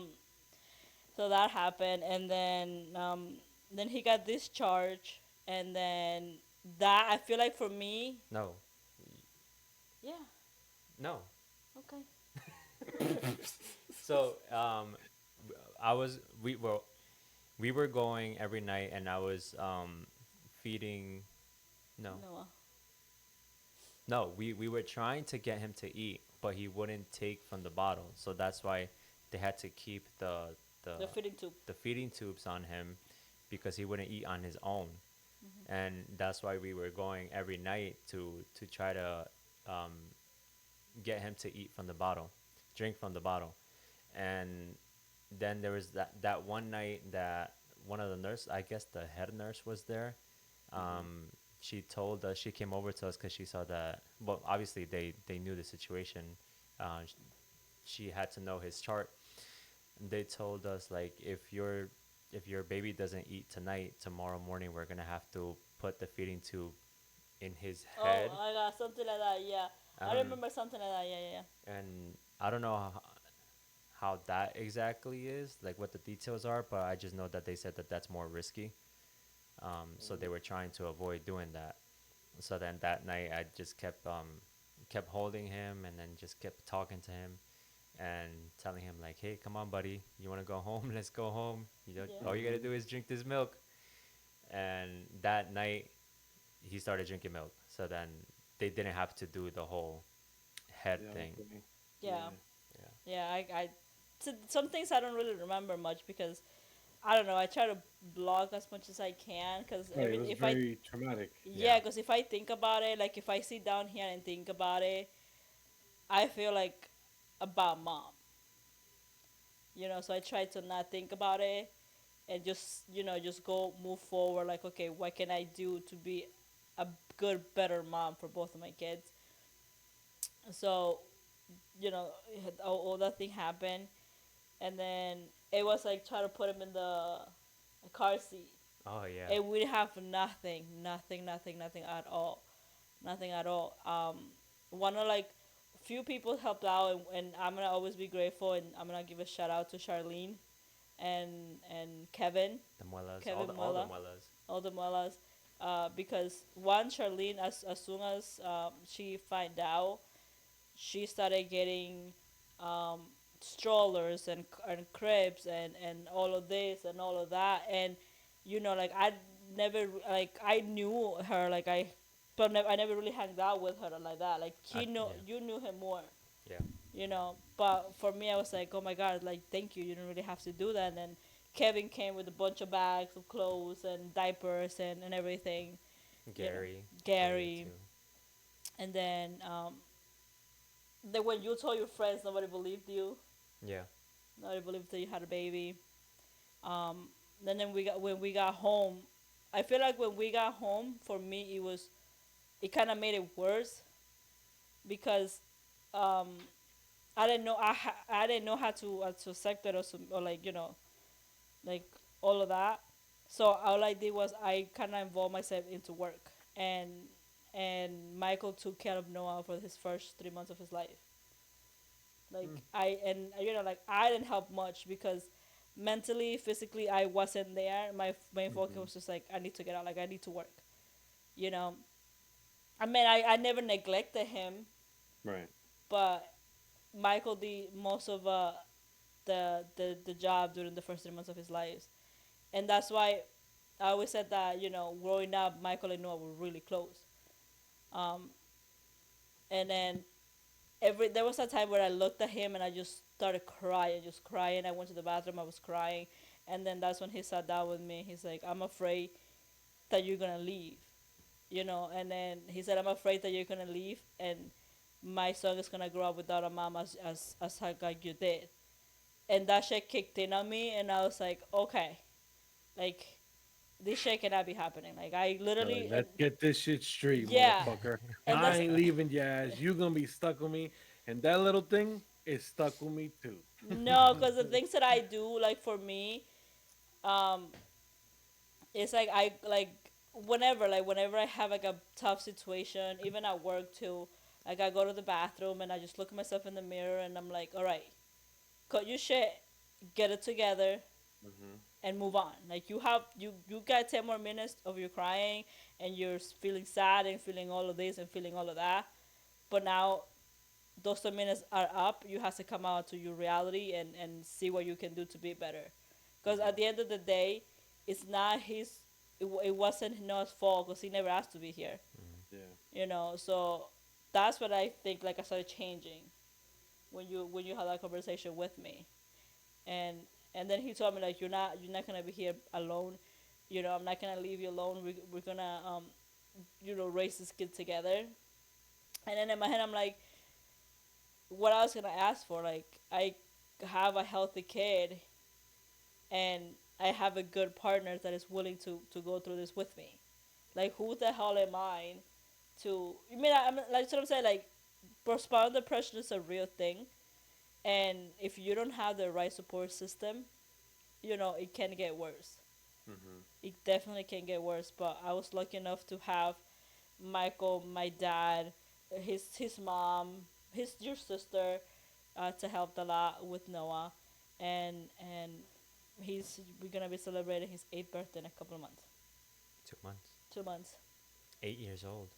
that happened, and then he got discharged, and then that I feel like for me, No, yeah, no. okay. So I was we were going every night, and I was feeding. No, Noah. no. We were trying to get him to eat, but he wouldn't take from the bottle. So that's why they had to keep the The feeding tube. the feeding tubes on him because he wouldn't eat on his own. And that's why we were going every night to try to um, get him to eat from the bottle, drink from the bottle. And then there was that one night that one of the nurse, I guess the head nurse was there. Um, she told us, she came over to us because she saw that. Well, obviously they knew the situation. Uh, sh- she had to know his chart. They told us like if your baby doesn't eat tonight, tomorrow morning we're gonna have to put the feeding tube in his Oh, head. I got something like that. Yeah, I I don't remember something like that. Yeah, yeah, and I don't know how that exactly is, like what the details are, but I just know that they said that that's more risky. So they were trying to avoid doing that. So then that night I just kept holding him and then just kept talking to him and telling him like, "Hey, come on, buddy, you want to go home? Let's go home. yeah. All you gotta do is drink this milk." And that night he started drinking milk. So then they didn't have to do the whole head Yeah. thing. Okay. Yeah, Yeah. yeah. Some things I don't really remember much because I don't know. I try to block as much as I can because Right. It was if I very traumatic. yeah, Yeah. because if I think about it, like if I sit down here and think about it, I feel like about mom. So I try to not think about it and just go move forward. Like, okay, what can I do to be a good, better mom for both of my kids? So, all that thing happened, and then it was like trying to put him in the car seat, Oh yeah. and we have nothing, nothing, nothing, nothing at all, nothing at all. One of like few people helped out, and I'm gonna always be grateful, and I'm gonna give a shout out to Charlene and Kevin, The muelas, Kevin all the Muella, muelas. all the Muellas, because one Charlene, as soon as she find out, she started getting um, strollers and cribs and all of this and all of that, and like I never, like I knew her, like I but I never really hanged out with her like that. Like Yeah. you knew him more, Yeah. you know. But for me, I was like, oh my god, like thank you. You didn't really have to do that. And then Kevin came with a bunch of bags of clothes and diapers and everything. You know, Gary. Gary, Too. and then when you told your friends, nobody believed you. Yeah. Nobody believed that you had a baby. Um, then we got when we got home. I feel like when we got home, for me, it kind of made it worse because um, I didn't know I didn't know how to accept it or like like all of that. So all I did was I kind of involved myself into work, and Michael took care of Noah for his first 3 months of his life. Like Mm. like I didn't help much because mentally, physically, I wasn't there. My main focus Mm-hmm. was just like I need to get out, like I need to work. You know, I mean, I never neglected him, Right. but Michael did most of the job during the first 3 months of his life, and that's why I always said that growing up, Michael and Noah were really close. Um, and then there was a time where I looked at him and I just started crying, just crying. I went to the bathroom, I was crying, and then that's when he sat down with me. He's like, "I'm afraid that you're gonna leave," And then he said, "I'm afraid that you're gonna leave, and my son is gonna grow up without a mom like you did." And that shit kicked in on me, and I was like, "Okay, like this shit cannot be happening." Like I You're like, literally, and let's get this shit straight, yeah, motherfucker. and I that's ain't leaving your ass. You gonna be stuck with me, and that little thing is stuck with me too. no, because the things that I do, like for me, um, it's like I whenever I have like a tough situation, even at work too. Like I go to the bathroom and I just look at myself in the mirror and I'm like, all right, cut your shit, get it together, Mm-hmm. and move on. Like you got 10 more minutes of you crying and you're feeling sad and feeling all of this and feeling all of that, but now those 10 minutes are up. You have to come out to your reality and see what you can do to be better. Because Mm-hmm. at the end of the day, it's not it wasn't Noah's fault because he never asked to be here. Yeah. So that's what I think. Like I started changing when you had that conversation with me, and then he told me like you're not gonna be here alone. I'm not gonna leave you alone. We're gonna raise this kid together. And then in my head I'm like, what I was gonna ask for? Like I have a healthy kid, and I have a good partner that is willing to go through this with me. Like who the hell am I to? You mean I'm like so I'm saying like postpartum depression is a real thing, and if you don't have the right support system, it can get worse. Mm-hmm. It definitely can get worse. But I was lucky enough to have Michael, my dad, his mom, your sister, to help a lot with Noah, and we're gonna be celebrating his 8th birthday in a couple of months. 2 months. 2 months. 8 years old.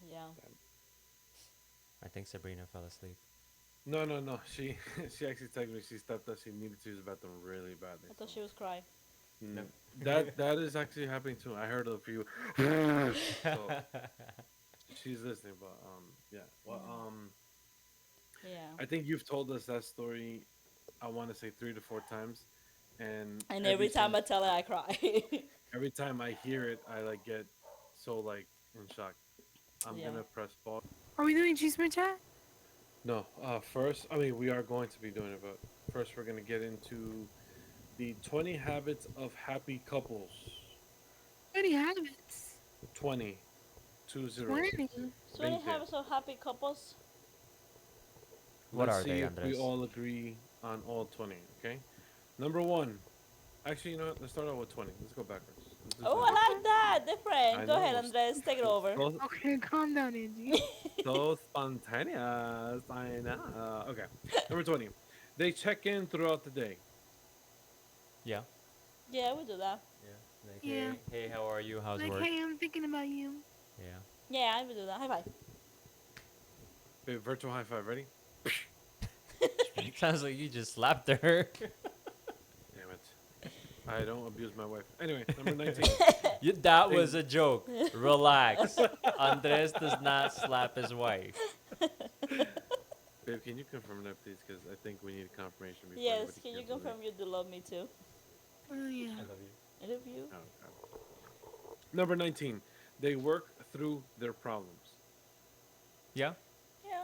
Yeah. I think Sabrina fell asleep. No, no, no. She she actually texted me. She stepped up. She needed to use the bathroom really badly. I thought So. she was crying. No. That is actually happening too. I heard a few. So she's listening, but yeah. Well, Yeah. I think you've told us that story. I want to say 3 to 4 times, and And every time I single tell her, I cry. every time I hear it, I like get so like in shock. I'm Yeah. gonna press pause. Are we doing Chisme chat? No, first, I mean we are going to be doing it, but first we're gonna get into the 20 habits of happy couples. Already habits. 20, 20. 20. So any 20. habits of happy couples? What Let's are see they, if we Andres? all agree on all 20. Okay. Number one. Actually, you know what? Let's start out with 20. Let's go backwards. Let's do Oh, something I like that. I Different. Go ahead, know. Andres. Take it over. So, Okay, calm down, Angie. so spontaneous. I know. Okay. Number 20. They check in throughout the day. Yeah. Yeah, we do that. Yeah. Like, Yeah. hey, how are you? How's Like, work? hey, I'm thinking about you. Yeah. Yeah, we do that. High five. Wait, virtual high five. Ready? Sounds like you just slapped her. Damn it. I don't abuse my wife. Anyway, number 19. That was a joke. Relax. Andres does not slap his wife. Babe, can you confirm that, please? Because I think we need confirmation before Yes, anybody can you cancels me. confirm you do love me too? Oh yeah. I love you. I love you. Oh, God. Number 19. They work through their problems. Yeah. Yeah,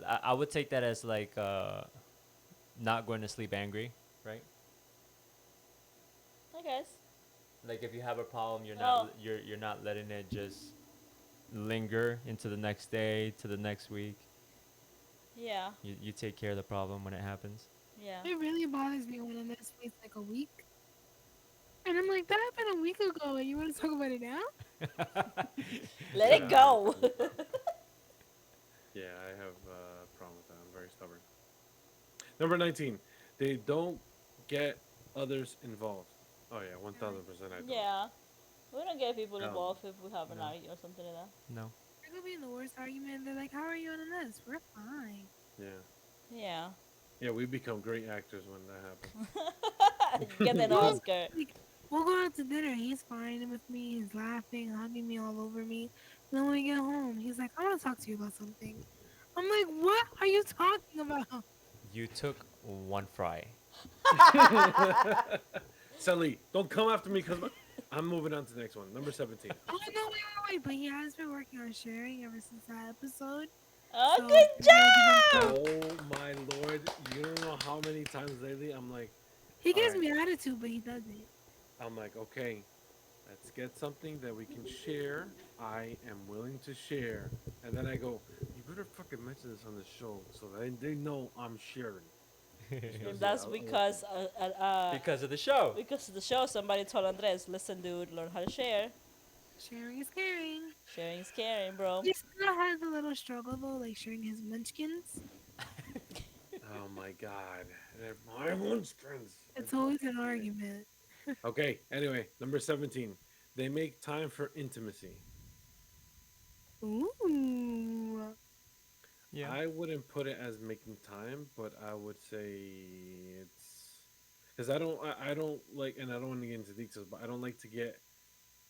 Yeah. I would take that as like not going to sleep angry, right? I guess. Like if you have a problem, you're not Oh, you're not letting it just linger into the next day, to the next week. yeah, You take care of the problem when it happens. yeah. It really bothers me when this waits like a week. And I'm like, that happened a week ago and you want to talk about it now? Let Yeah, it I go. understand the problem. Yeah, I have a problem with that. I'm very stubborn. Number 19. They don't get others involved. Oh, yeah, 1000% I don't. Yeah, we don't get people Um, involved if we have an No. argument or something like No. There could be in the worst argument. They're like, how are you on this? We're fine. yeah. that. Yeah. Yeah, we become great actors when that Get an Well, happens. Oscar. like, we'll go out to dinner. He's fine with me. He's laughing, hugging me all over me. And then when we get home, he's like, I want to talk to you about something. I'm like, what are you talking about? You took one fry. Sally, don't come after me because I'm moving on to the next one. Number 17. Oh, no, wait. But he has been working on sharing ever since that episode. Oh, So, good we're gonna give him job. props. Oh my lord. You don't know how many times lately I'm like, He all gives right. me attitude, but he doesn't. I'm like, okay, let's get something that we can share. I am willing to share. And then I go, you better fucking mention this on the show so they know I'm sharing. She goes, And "Yeah, that's Because of the show. because of the show. Somebody told Andres, "Listen, dude, learn how to share. Sharing is caring. Sharing is caring, bro." He still has a little struggle though, like sharing his munchkins. Oh my god. They're my monsters. It's always an argument. Okay, anyway, number 17. They make time for intimacy. Ooh. Yeah. I wouldn't put it as making time, but I would say it's because I don't like, and I don't want to get into details, but I don't like to get.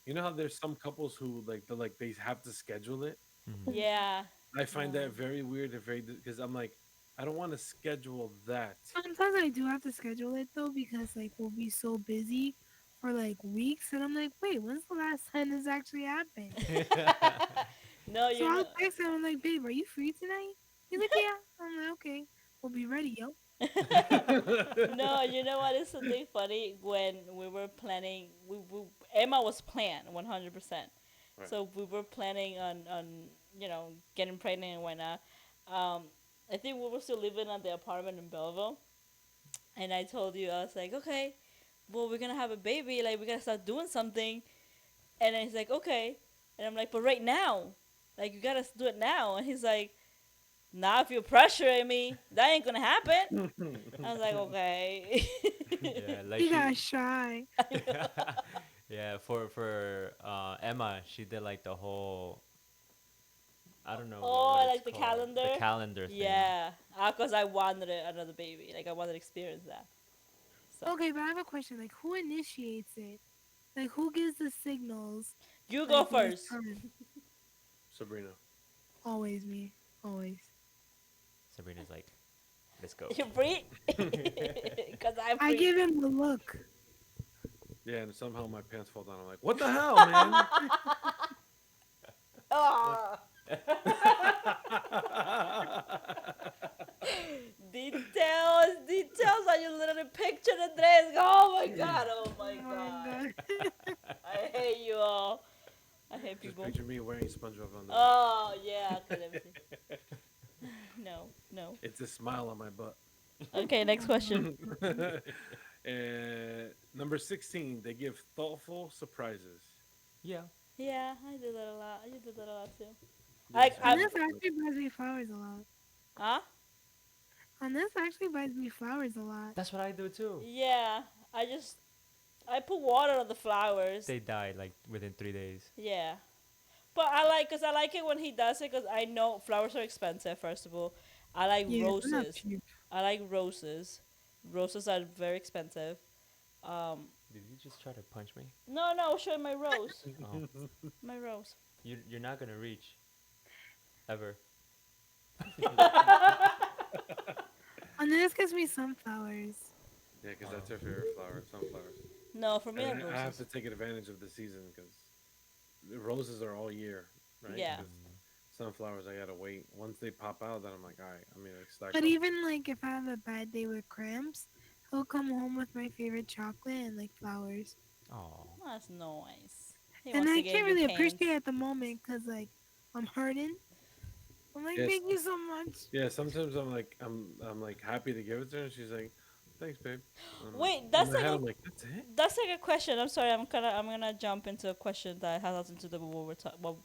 You know how there's some couples who like they have to schedule it. Mhm. Yeah. I find No. that very weird and very because I'm like I don't want to schedule that. Sometimes I do have to schedule it though because like we'll be so busy for like weeks and I'm like, wait, when's the last time this actually happened? No, So you I'll know. text him, I'm like, babe, are you free tonight? He's like, yeah. I'm like, okay, we'll be ready, yo. No, you know what is something funny when we were planning. We Emma was planned 100%. Right. So we were planning on getting pregnant and whatnot. Um, I think we were still living at the apartment in Belleville, and I told you I was like, okay, well we're gonna have a baby, like we gotta start doing something. And then he's like, okay, and I'm like, but right now, like you gotta do it now. And he's like, nah, if you're pressuring me, that ain't gonna happen. I was like, okay. Yeah, like He she. got shy. Yeah, for Emma, she did like the whole. I don't know Oh, what like it's the called. calendar? The calendar thing. Yeah, because I wanted another baby. Like I wanted to experience that. So Okay, but I have a question. Like, who initiates it? Like, who gives the signals? you go Like, when it's first. time? Sabrina. Always me. Always. Sabrina's like, let's go. You free? Because I'm I free. give him the look. Yeah, and somehow my pants fall down. I'm like, what the hell, man? Oh. Details on your little picture the dress. Oh my god, oh my Oh god. my god. I hate you all. I hate Just people. picture me wearing SpongeBob on the. Oh yeah, okay, let me see. No, no. It's a smile on my butt. Okay, next question. Number 16, they give thoughtful surprises. Yeah. Yeah, I do that a lot. You do that a lot too. Yes, I- And this actually buys me flowers a lot. Huh? And this actually buys me flowers a lot. That's what I do too. Yeah, I put water on the flowers. They died like within 3 days. Yeah. But cause I like it when he does it, cause I know flowers are expensive. First of all, I like Yeah, they're not roses. cheap. I like roses. Roses are very expensive. Um, Did you just try to punch me? No, no, I was showing my rose. Oh, My rose. you're not gonna reach ever. And then this gives me sunflowers. Yeah, because Oh. that's her favorite flower, sunflowers. No, for me, And like I have to roses. take advantage of the season because the roses are all year, right? Yeah. Because sunflowers, I gotta wait. Once they pop out, then I'm like, all right, I'm gonna stack But up. even like if I have a bad day with cramps, he'll come home with my favorite chocolate and like flowers. Oh. That's nice. He And wants to I give can't you really pains. appreciate it at the moment because like I'm hurting. I'm like, Yes, thank you so much. yeah. Sometimes I'm like happy to give it to her, and she's like, thanks, babe. And I'm like, Wait, in my head, I'm like, that's it. that's like a question. I'm sorry. I'm gonna jump into a question that has nothing to do with what we're what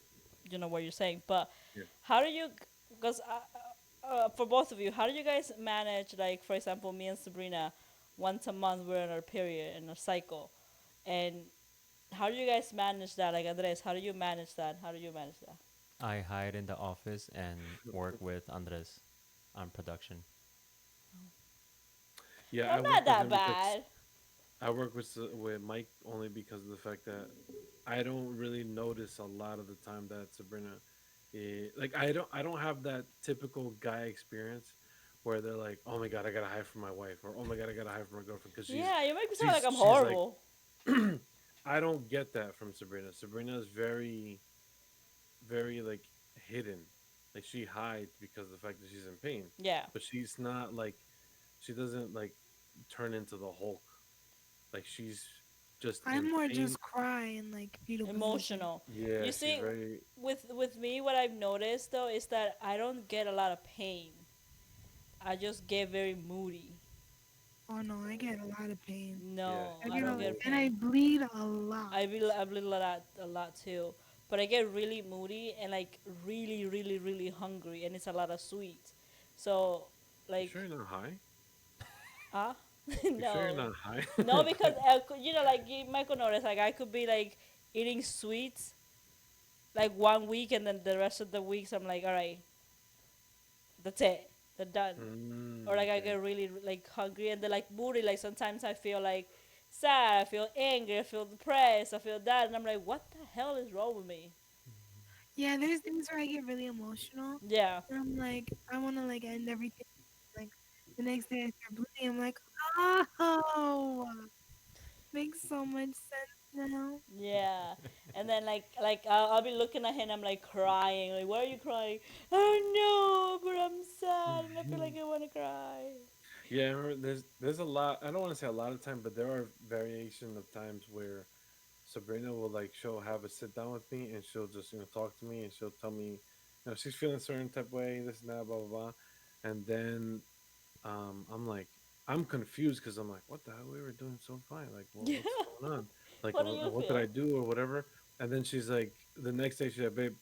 you know what you're saying. But Yeah. how do you? Because for both of you, how do you guys manage? Like for example, me and Sabrina, once a month we're in our period in our cycle, and how do you guys manage that? Like Andres, how do you manage that? How do you manage that? I hide in the office and work with Andres on production. Yeah, Well, I not work with that him because bad. I work with Mike only because of the fact that I don't really notice a lot of the time that Sabrina, like I don't have that typical guy experience where they're like, oh my god, I gotta hide from my wife, or oh my god, I gotta hide from my girlfriend because Yeah, you make me sound like she's I'm she's like, horrible. I don't get that from Sabrina. Sabrina is very like hidden, like she hides because of the fact that she's in pain, Yeah, but she's not like she doesn't like turn into the Hulk. Like she's just in I'm more pain. just cry in like fetal position. emotional. Yeah, You she's see, very. with me, what I've noticed though is that I don't get a lot of pain. I just get very moody. Oh no, I get a lot of pain. Yeah, No, I I she's get don't a, get and emotional. I pain. bleed a lot. I bleed a lot too. But I get really moody and like really, really, really hungry, and it's a lot of sweets. So, You like, sure you're not high? ah, You sure you're no, not high? no, because you know, like you might notice, like I could be like eating sweets like 1 week, and then the rest of the weeks I'm like, all right, that's it, they're done. Or like I Okay. get really like hungry and then like moody. Like sometimes I feel like sad, I feel angry, I feel depressed, I feel that, and I'm like, what the hell is wrong with me? Yeah, there's days where I get really emotional, Yeah, and I'm like, I want to like end everything. Like the next day I start bleeding. I'm like, oh, makes so much sense now. yeah. And then like I'll be looking at him, I'm like crying. Like, why are you crying? Oh no, but I'm sad and I feel like I want to cry. Yeah, I remember there's a lot. I don't want to say a lot of time, but there are variation of times where Sabrina will like she'll have a sit down with me and she'll just talk to me and she'll tell me she's feeling a certain type of way, this and that, blah blah blah, and then I'm like I'm confused because I'm like, what the hell, we were doing so fine, like Yeah. what's going on, like What do you what did I feel? do or whatever, and then she's like the next day she's like, babe,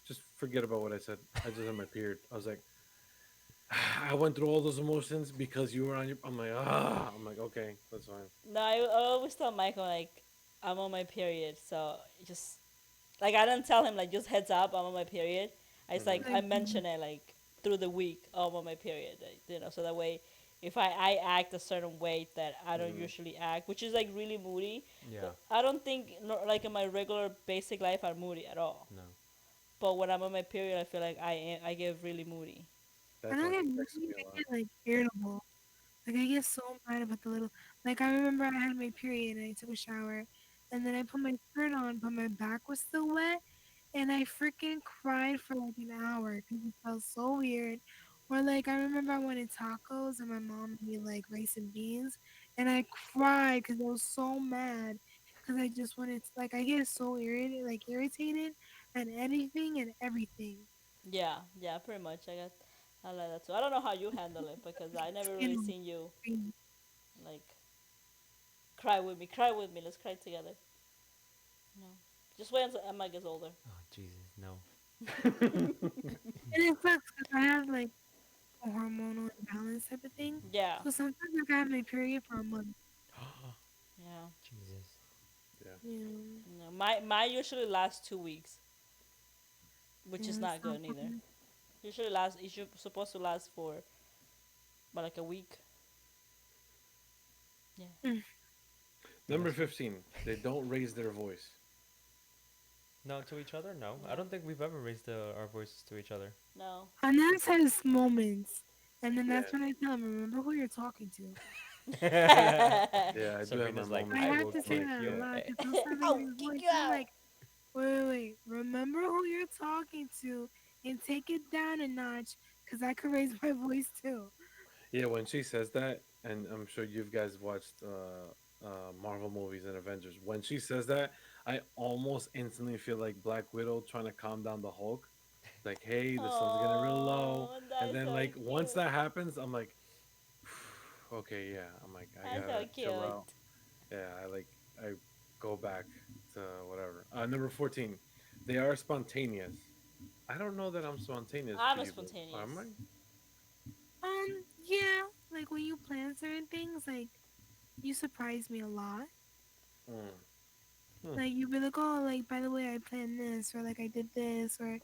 just forget about what I said. I just had my period. I was like, I went through all those emotions because you were on your. I'm like, I'm like, okay, that's fine. No, I always tell Michael like I'm on my period, so just like I don't tell him like just heads up I'm on my period. I just like Hmm. I Like, mention it like through the week, oh, I'm on my period, like, so that way if I act a certain way that I don't Hmm. usually act, which is like really moody, Yeah. but I don't think like in my regular basic life I'm moody at all. No. But when I'm on my period, I feel like I get really moody. I That don't talk get affects moody, me I a lot. get like irritable. Like I get so mad about the little. Like I remember I had my period and I took a shower, and then I put my skirt on, but my back was still wet, and I freaking cried for like an hour because it felt so weird. Or like I remember I wanted tacos and my mom made like rice and beans, and I cried because I was so mad because I just wanted to, like I get so irritated at anything and everything. Yeah, yeah, pretty much. I like that too. I don't know how you handle it because I never really Skin seen you crazy. like cry with me. Cry with me. Let's cry together. No, just wait until Emma gets older. Oh Jesus, no. And it sucks because I have like a hormonal imbalance type of thing. Yeah, So sometimes like I have my period for a month. yeah. Jesus. Yeah. Yeah, No, my usually lasts 2 weeks, which is yeah, it's not not good neither. fun. Usually last. It's supposed to last for about like a week. Yeah. Mm. Number 15. They don't raise their voice. No, to each other? No. I don't think we've ever raised our voices to each other. No. And then has moments, and then Yeah. that's when I tell him, remember who you're talking to. Yeah, I do have my Sabrina's like, I moments. I have will to say kick that a your lot ass. because he'll start raising I'll his kick voice. you I'm out. like, wait. Remember who you're talking to and take it down a notch because I could raise my voice too. Yeah, when she says that, and I'm sure you guys watched Marvel movies and Avengers. When she says that, I almost instantly feel like Black Widow trying to calm down the Hulk. Like, hey, the sun's getting real low. Oh, And that's then, so like, once cute. that happens, I'm like, okay, yeah. I'm like, I That's gotta so chill cute. out. Yeah, I go back to whatever. Number 14. They are spontaneous. I don't know that I'm spontaneous to I'm a you, but am I? spontaneous. Yeah, like when you plan certain things, like you surprise me a lot. Mm. Hmm. Like you be like, oh, like by the way, I planned this, or like I did this, or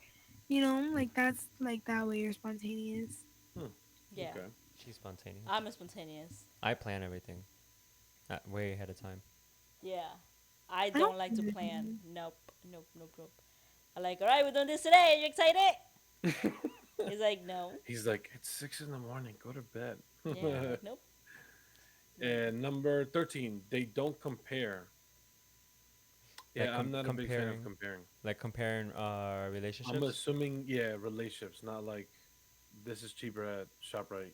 like that's like that way you're spontaneous. Hmm. Yeah, Okay. She's spontaneous. I'm a spontaneous. I plan everything way ahead of time. Yeah, I I don't. don't like to plan. Nope. I like, all right, we're doing this today. Are you excited? He's like, no. He's like, it's 6 in the morning. Go to bed. Yeah, I'm like, nope. Nope. And number 13, they don't compare. Like Yeah, I'm not a big fan of comparing, comparing. like comparing I'm relationships. assuming, yeah, relationships, not like this is cheaper at ShopRite,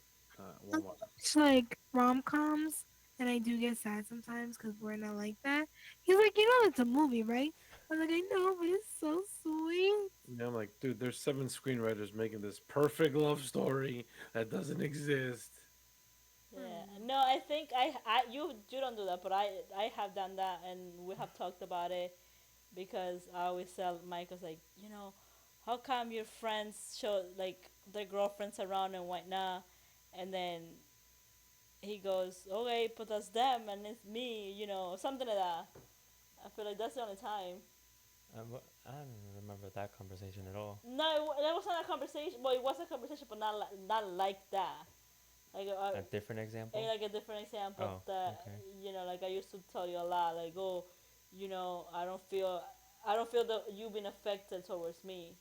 Walmart. It's like rom coms, and I do get sad sometimes because we're not like that. He's like, it's a movie, right? I'm like, I know, but it's so sweet. Yeah, I'm like, dude, there's 7 screenwriters making this perfect love story that doesn't exist. Yeah. No, I think you don't do that, but I have done that, and we have talked about it because I always tell Michael's like, how come your friends show like their girlfriends around and whatnot, and then he goes, okay, but that's them and it's me, something like that. I feel like that's the only time. I don't remember that conversation at all. No, that wasn't a conversation. Well, it was a conversation, but not like that. Like A different example? like a different example Oh, that okay. like I used to tell you a lot. Like, oh, I don't feel that you being affected towards me,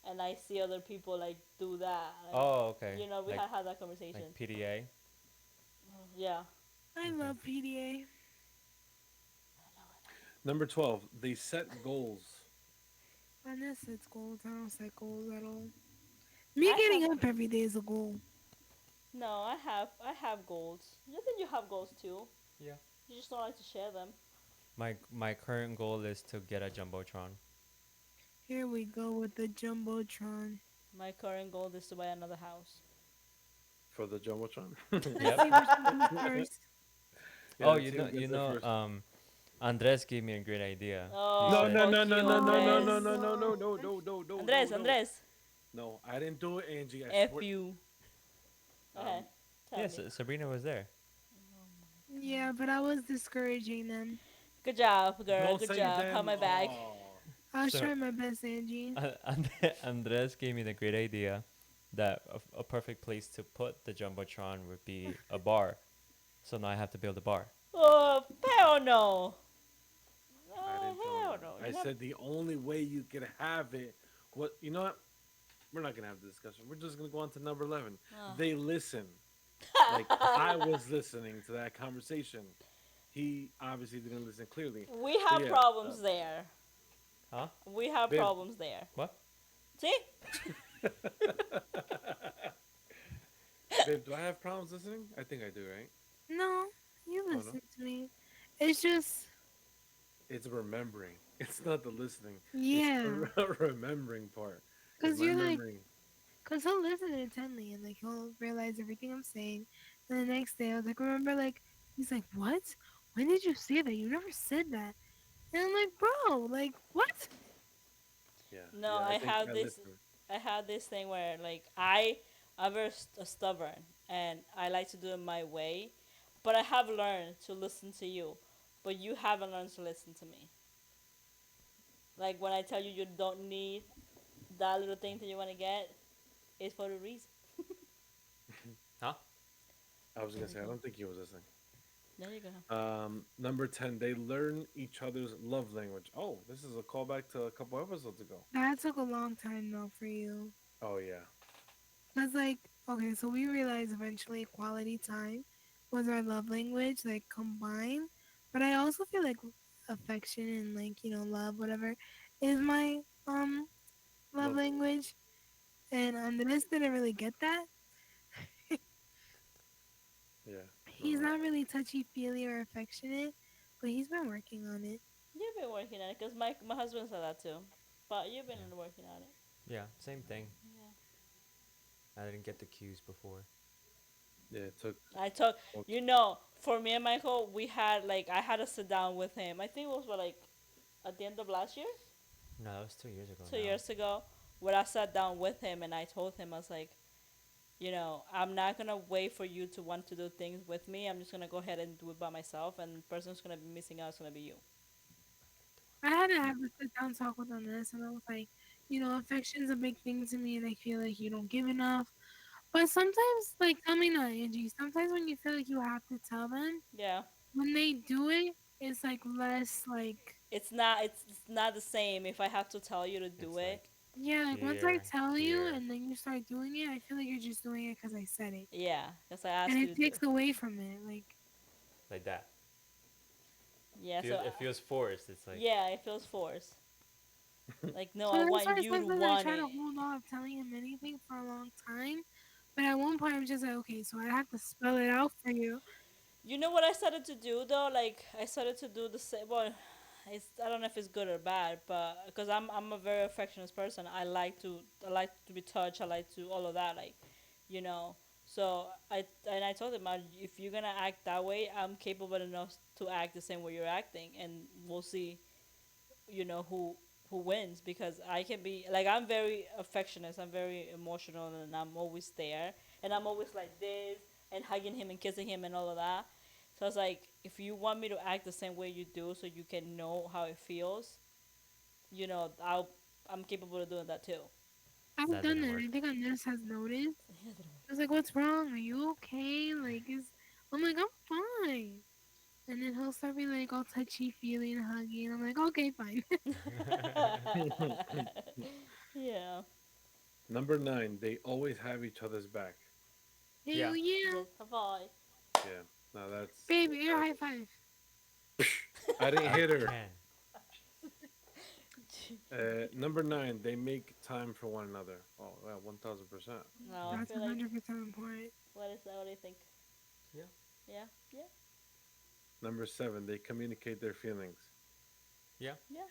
and I see other people like do that. Like, Oh, okay. we had that conversation. Like PDA. Yeah. I Okay. love PDA. Number 12, they set goals. And this sets goals. I don't set goals at all. Me I getting have up every day is a goal. no. I have goals. You think you have goals too? Yeah. You just don't like to share them. My current goal is to get a jumbotron. Here we go with the jumbotron. My current goal is to buy another house. For the Jumbotron. Let's Yep. see which comes first. Yeah, Oh, let's see who gets there first. Andres gave me a great idea. Oh, He No, said, no, fuck no, you, no, no, no, no, no, Andres. no, no, no, no, no, no, no, Andres, no, no. Andres. No, I didn't do it, Angie. I F swear. you. Okay. Tell yes, me. Sabrina was there. Yeah, but I was discouraging them. Good job, girl. Don't Good say job. Have them. my back. Oh. I was So trying my best, Angie. Andres gave me the great idea that a perfect place to put the jumbotron would be a bar. So now I have to build a bar. Oh, hell no. I didn't tell Hell him no. that. I said the only way you could have it. What? You know what? We're not gonna have the discussion. We're just gonna go on to number 11. Ah. They listen. Like I was listening to that conversation. He obviously didn't listen clearly. We So have yeah, problems there. Huh? We have Babe. problems there. What? See? Babe, do I have problems listening? I think I do, right? No, you Oh, no? listen to me. It's just, It's remembering. It's not the listening. yeah. It's the remembering part. Because you're like, Remembering. because he'll listen intently and like he'll realize everything I'm saying. And the next day I was like, remember, like, he's like, what? When did you say that? You never said that. And I'm like, bro, like, what? Yeah. No, yeah, I think have this. listen. I have this thing where like I'm very stubborn and I like to do it my way, but I have learned to listen to you, but you haven't learned to listen to me. Like when I tell you you don't need that little thing that you want to get, it's for a reason. Huh? I was gonna say I don't think he was listening. There you go. Number 10, they learn each other's love language. Oh, this is a callback to a couple episodes ago. That took a long time though for you. Oh, yeah. Cause like, okay, so we realized eventually quality time was our love language, like combined. But I also feel like affection and like, love, whatever, is my love Love language. language. And Andres didn't really get that. Yeah. He's No. not really touchy feely or affectionate, but he's been working on it. You've been working on it because my husband said that too. But you've been Yeah. working on it. Yeah, same thing. Yeah. I didn't get the cues before. Yeah, it took. I took, Well, for me and Michael, we had like I had to sit down with him. I think it was what, like at the end of last year, No, that was 2 years ago 2 years ago, where I sat down with him and I told him I was like, I'm not gonna wait for you to want to do things with me. I'm just gonna go ahead and do it by myself, and the person who's gonna be missing out is gonna be you. I had to have a sit down talk with Andres, and I was like, affection's a big thing to me, and I feel like you don't give enough. But sometimes, like, tell me not, Angie. Sometimes when you feel like you have to tell them, Yeah, when they do it, it's like less like, it's not the same if I have to tell you to now. do It's it. like yeah, like once I here, tell you here. and then you start doing it, I feel like you're just doing it because I said it. Yeah, because I And asked you it to do. takes away from it. Like, Like that. Yeah, so It feels forced. It's like yeah, it feels forced. Like no, so I there's want certain you stuff to that I want try to it. hold off telling him anything for a long time. But at one point, I'm just like, okay, so I have to spell it out for you. You know what I started to do though? Like I started to do the same. Well, I don't know if it's good or bad, but because I'm a very affectionate person, I like to be touched. I like to all of that. Like, you know. So I told him, if you're gonna act that way, I'm capable enough to act the same way you're acting, and we'll see, who wins, because I can be like, I'm very affectionate, I'm very emotional, and I'm always there, and I'm always like this and hugging him and kissing him and all of that. So it's like, if you want me to act the same way you do so you can know how it feels, I'm capable of doing that too. I've that done didn't that. work. I think Andres has noticed. I was like, what's wrong? Are you okay? Like, I'm like, I'm fine. And then he'll start being like all touchy feely and huggy. And I'm like, okay, fine. Yeah. Number 9, they always have each other's back. Yeah. Hell yeah. Just a boy. Yeah. Now that's. Baby, air That, high five. I didn't hit her. Again. Number 9, they make time for one another. Oh, yeah, 1000%. No, I That's feel like, 100% important. what is that? What do you think? Yeah. Yeah, yeah, Number 7, they communicate their feelings. Yeah. yeah.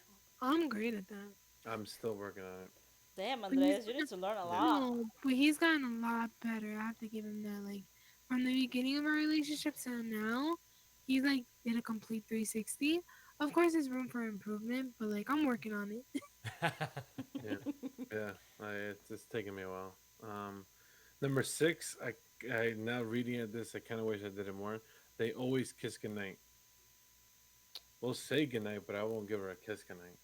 I'm great at that. I'm still working on it. Damn, But he's Andres, you need to learn a Yeah. lot. no, but he's gotten a lot better. I have to give him that. Like from the beginning of our relationship to now, he's like did a complete 360. Of course, there's room for improvement, but like I'm working on it. Yeah. Yeah. It's taking me a while. Number 6, I now reading at this, I kind of wish I did it more. They always kiss goodnight. We'll say goodnight, but I won't give her a kiss goodnight.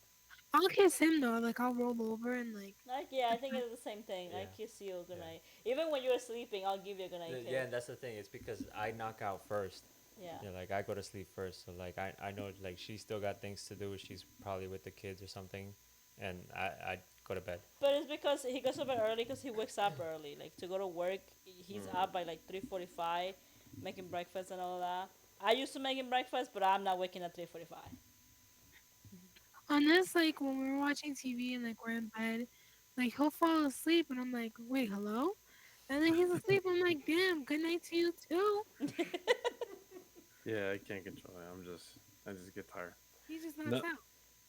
I'll kiss him though. Like I'll roll over and like. Like, yeah, I think it's the same thing. I Yeah. kiss you good Yeah. night. Even when you're sleeping, I'll give you a good night kiss. Yeah, and that's the thing. It's because I knock out first. Yeah. Yeah, like I go to sleep first. So like I know like she's still got things to do. She's probably with the kids or something, and I go to bed. But it's because he goes to bed early because he wakes up early. Like, to go to work, he's up by like 3:45, making breakfast and all of that. I used to make him breakfast, but I'm not waking at 3:45. On this, like when we were watching TV and like we're in bed, like he'll fall asleep and I'm like, wait, hello? And then he's asleep. I'm like, damn, good night to you too. Yeah, I can't control it. I just get tired. He just knocks No, out.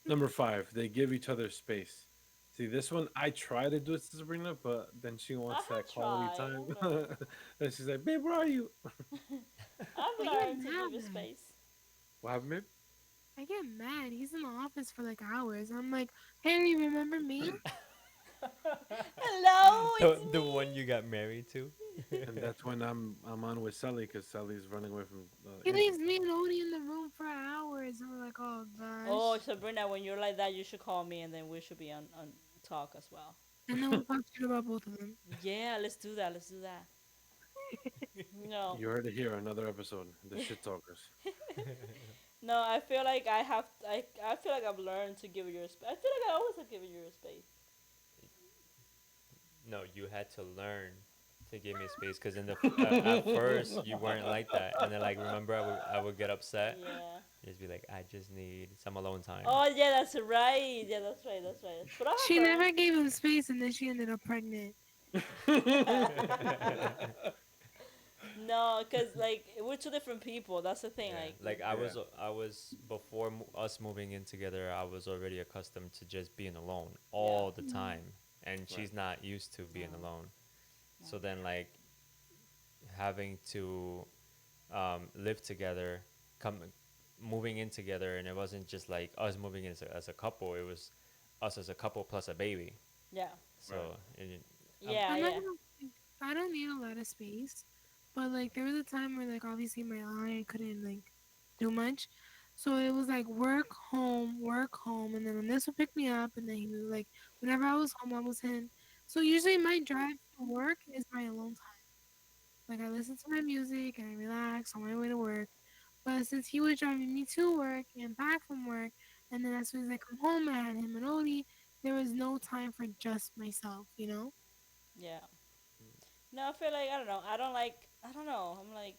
number 5, they give each other space. See, this one I try to do it to Sabrina, but then she I wants that have quality tried. time. I know. And she's like, "Babe, where are you?" I've I get learned to mad. give you space. What happened, babe? I get mad. He's in the office for like hours. I'm like, Harry, remember me? Hello, it's The me. one you got married to. And that's when I'm on with Sally because Sally's running away from He Anggie. leaves me and Odie in the room for hours. And we're like, oh Oh, gosh. Sabrina, when you're like that, you should call me, and then we should be on talk as well. And then we'll talk shit about both of them. Yeah, let's do that. Let's do that. No. You heard it here, another episode, the shit talkers. No, I feel like I have. I feel like I've learned to give you your space. I feel like I always have given you your space. No, you had to learn to give me space because at first you weren't like that, and then like remember I would get upset, Yeah. just be like I just need some alone time. Oh yeah, that's right. Yeah, that's right. That's right. But I She have never gave him space, and then she ended up pregnant. learned. No, cause like we're two different people. That's the thing. Yeah, Like, like Yeah. I was before us moving in together. I was already accustomed to just being alone yeah. all the time, and Right. she's not used to being No. alone. So No. then, like having to live together, come moving in together, and it wasn't just like us moving in as a couple. It was us as a couple plus a baby. Yeah. Right. So Yeah. I'm not Yeah. gonna. I don't need a lot of space, but like there was a time where like obviously my eye couldn't like do much, so it was like work home, and then when this would pick me up, and then he would like whenever I was home, I was in. So usually my drive to work is my alone time. Like I listen to my music and I relax on my way to work. But since he was driving me to work and back from work, and then as soon as I come home, I had him and Odie, there was no time for just myself, you know? Yeah. No, I feel like I don't know. I don't like. I don't know. I'm like,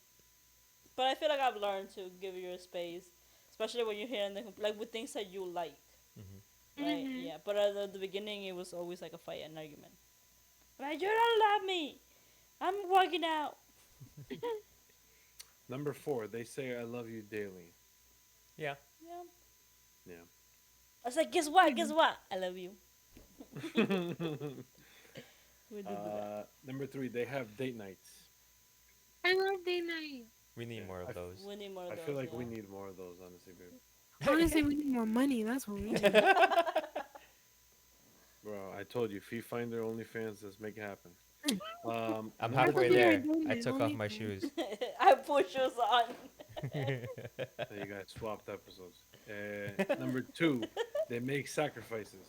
but I feel like I've learned to give you your space, especially when you're hearing the like with things that you like, mhm. right? Mm-hmm. Yeah. But at the beginning, it was always like a fight, an argument. Like you don't love me. I'm working out. Number 4, they say I love you daily. Yeah. Yeah. Yeah. I was like, guess what? Guess what? I love you. We did do that. Number 3, they have date nights. I love date night. We Yeah. need more of those. We need more of I those. feel like Yeah. we need more of those, honestly, babe. Honestly, we need more money. That's what we need. Bro, I told you, Fee Finder, OnlyFans, let's make it happen. I'm Number That's what halfway we two, are there. doing I it, took off my OnlyFans. shoes. I put shoes on. you guys swapped episodes. Number 2, they make sacrifices.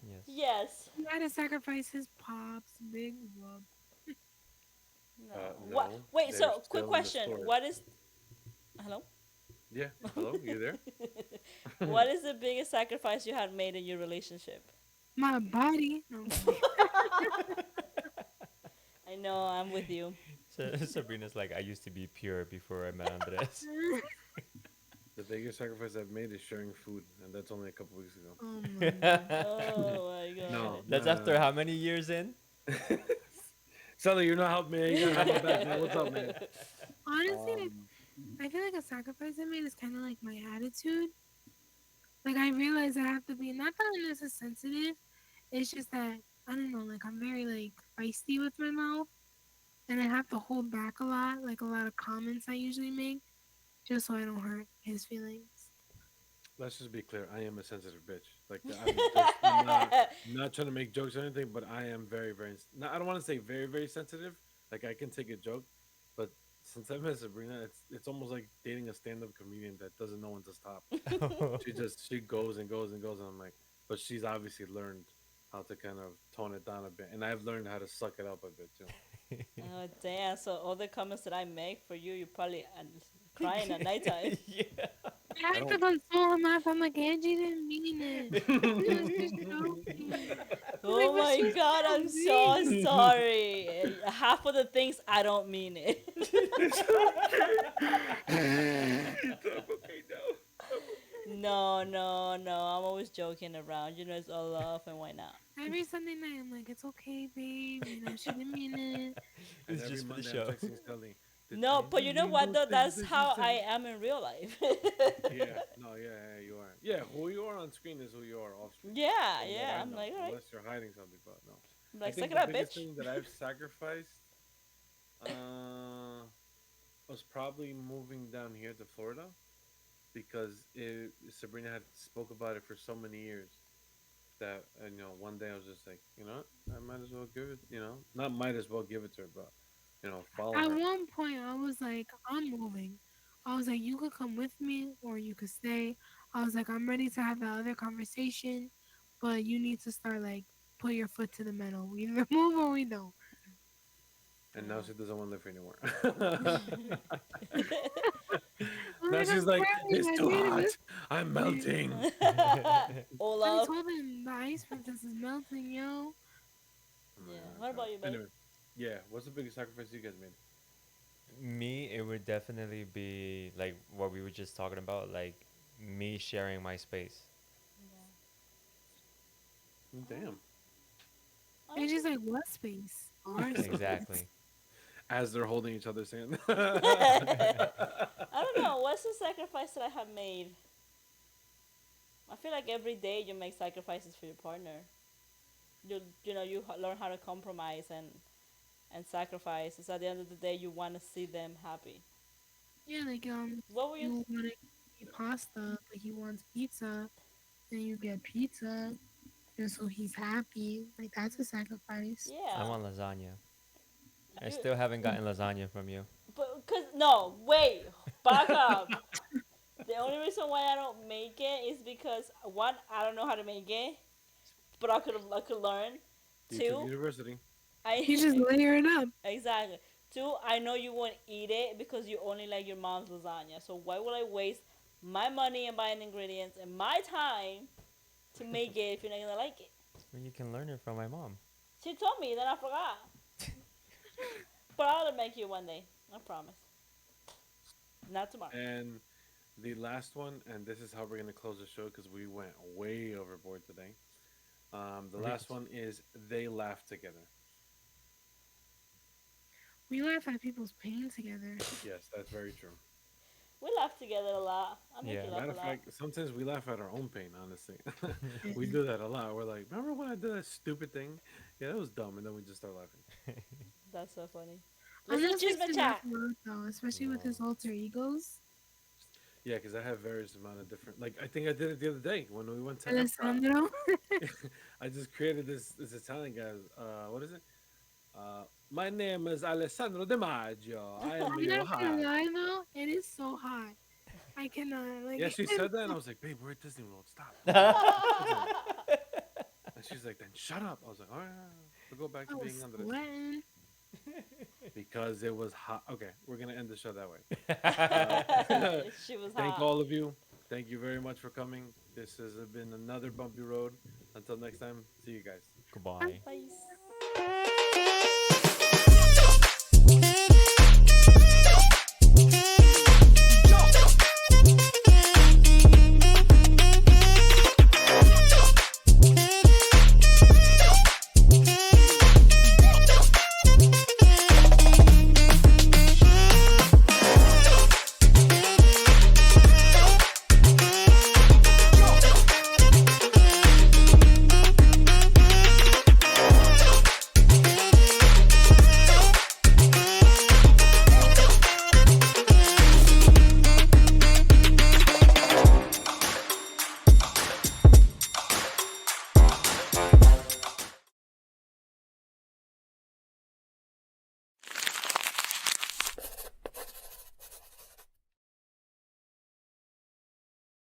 Yes. Yes. He had to sacrifice his pops, big whoop. No. What? No, Wait. they're So, quick still in the question. story. What is? Hello. Yeah, hello, you there? What is the biggest sacrifice you had made in your relationship? My body. No, I'm kidding. I know. I'm with you. So Sabrina's like, I used to be pure before I met Andres. The biggest sacrifice I've made is sharing food, and that's only a couple weeks ago. Oh my god. Oh my god. No, That's after how many years in? Sally, you're not helping me. You gotta have my back, man. What's up, man? Honestly, Um, I feel like a sacrifice I made is kind of like my attitude. Like I realize I have to be not that I'm this sensitive. It's just that I don't know. Like I'm very like feisty with my mouth, and I have to hold back a lot. Like a lot of comments I usually make, just so I don't hurt his feelings. let's just be clear. I am a sensitive bitch. Like I'm not trying to make jokes or anything, but I am very, very. No, I don't want to say very, very sensitive. Like I can take a joke, but since I met Sabrina, it's almost like dating a stand-up comedian that doesn't know when to stop. She goes and goes and goes, and I'm like, but she's obviously learned how to kind of tone it down a bit, and I've learned how to suck it up a bit too. Oh damn! So all the comments that I make for you, you're probably crying at nighttime. Yeah. I have to console him after I'm like, Angie didn't mean it. She was just joking. Oh Like, but my she's god! so I'm so mean. sorry. Half of the things I don't mean it. Okay, no. No, no, no. I'm always joking around. You know, it's all love and why not? Every Sunday night, I'm like, it's okay, babe. You know, she didn't mean it. And It's every just for the Monday show. I'm texting Scully. "Did No, but Angie you know mean what those though? things That's that she how I said?" am in real life. Yeah, no, yeah, you are. Yeah, who you are on screen is who you are off screen. Yeah, From what yeah. I I'm know, like, all right. unless you're hiding something, but no. I'm I like, suck think it the up, biggest bitch. thing that I've sacrificed was probably moving down here to Florida because Sabrina had spoke about it for so many years that one day I was just like, you know what, I might as well give it, not might as well give it to her, but follow At her. one point, I was like, I'm moving. I was like, you could come with me or you could stay. I was like, I'm ready to have that other conversation, but you need to start like put your foot to the metal. We either move or we don't. and now she doesn't want to live here anymore. I'm Now like, she's I'm like, crying. it's I too made hot. it. I'm melting. I Olaf. told him the ice princess is melting, yo. Oh my Yeah. God, What God. about you, babe? Anyway, yeah. What's the biggest sacrifice you guys made? Me, it would definitely be like what we were just talking about, like me sharing my space. Damn. I And don't she's think. like, what space? Our space. Exactly. As they're holding each other's hand. I don't know. What's the sacrifice that I have made? I feel like every day you make sacrifices for your partner. You learn how to compromise and sacrifice. It's at the end of the day you want to see them happy. Yeah, like, What were you? you want to eat pasta, but he wants pizza, then you get pizza, just so he's happy. Like, that's a sacrifice. I Yeah. want lasagna. I You, still haven't gotten lasagna from you. but cause no, wait, back up. The only reason why I don't make it is because one, I don't know how to make it, but I could learn. YouTube Two, University. You just I layer it up. exactly. Two, I know you won't eat it because you only like your mom's lasagna. So why would I waste my money and buying ingredients and my time to make it if you're not gonna like it? Well, you can learn it from my mom. She told me, then I forgot. But I'll make you one day. I promise. Not tomorrow. And the last one, and this is how we're going to close the show because we went way overboard today. The last one is they laugh together. We laugh at people's pain together. Yes, that's very true. We laugh together a lot. I make Yeah. you laugh Matter a of lot. fact, sometimes we laugh at our own pain, honestly. We Yeah. do that a lot. We're like, remember when I did that stupid thing? Yeah, that was dumb. And then we just start laughing. That's so funny. Andres Listen to makes Chisme me chat. laugh a lot, though, especially with his alter egos. Yeah, because I have various amount of different. Like, I think I did it the other day when we went to Epcot. Alessandro. I just created this Italian guy. What is it? My name is Alessandro De Maggio. I am I'm your not gonna hot. lie, though. It is so hot. I cannot. Like, Yeah, she said that, and I was like, babe, we're at Disney World. Stop. And she's like, then shut up. I was like, all right, we'll go back I to was being under this. sweating. Because it was hot. Okay, we're going to end the show that way. She was Thank hot. all of you. Thank you very much for coming. This has been another bumpy road. Until next time, see you guys. Goodbye. Bye.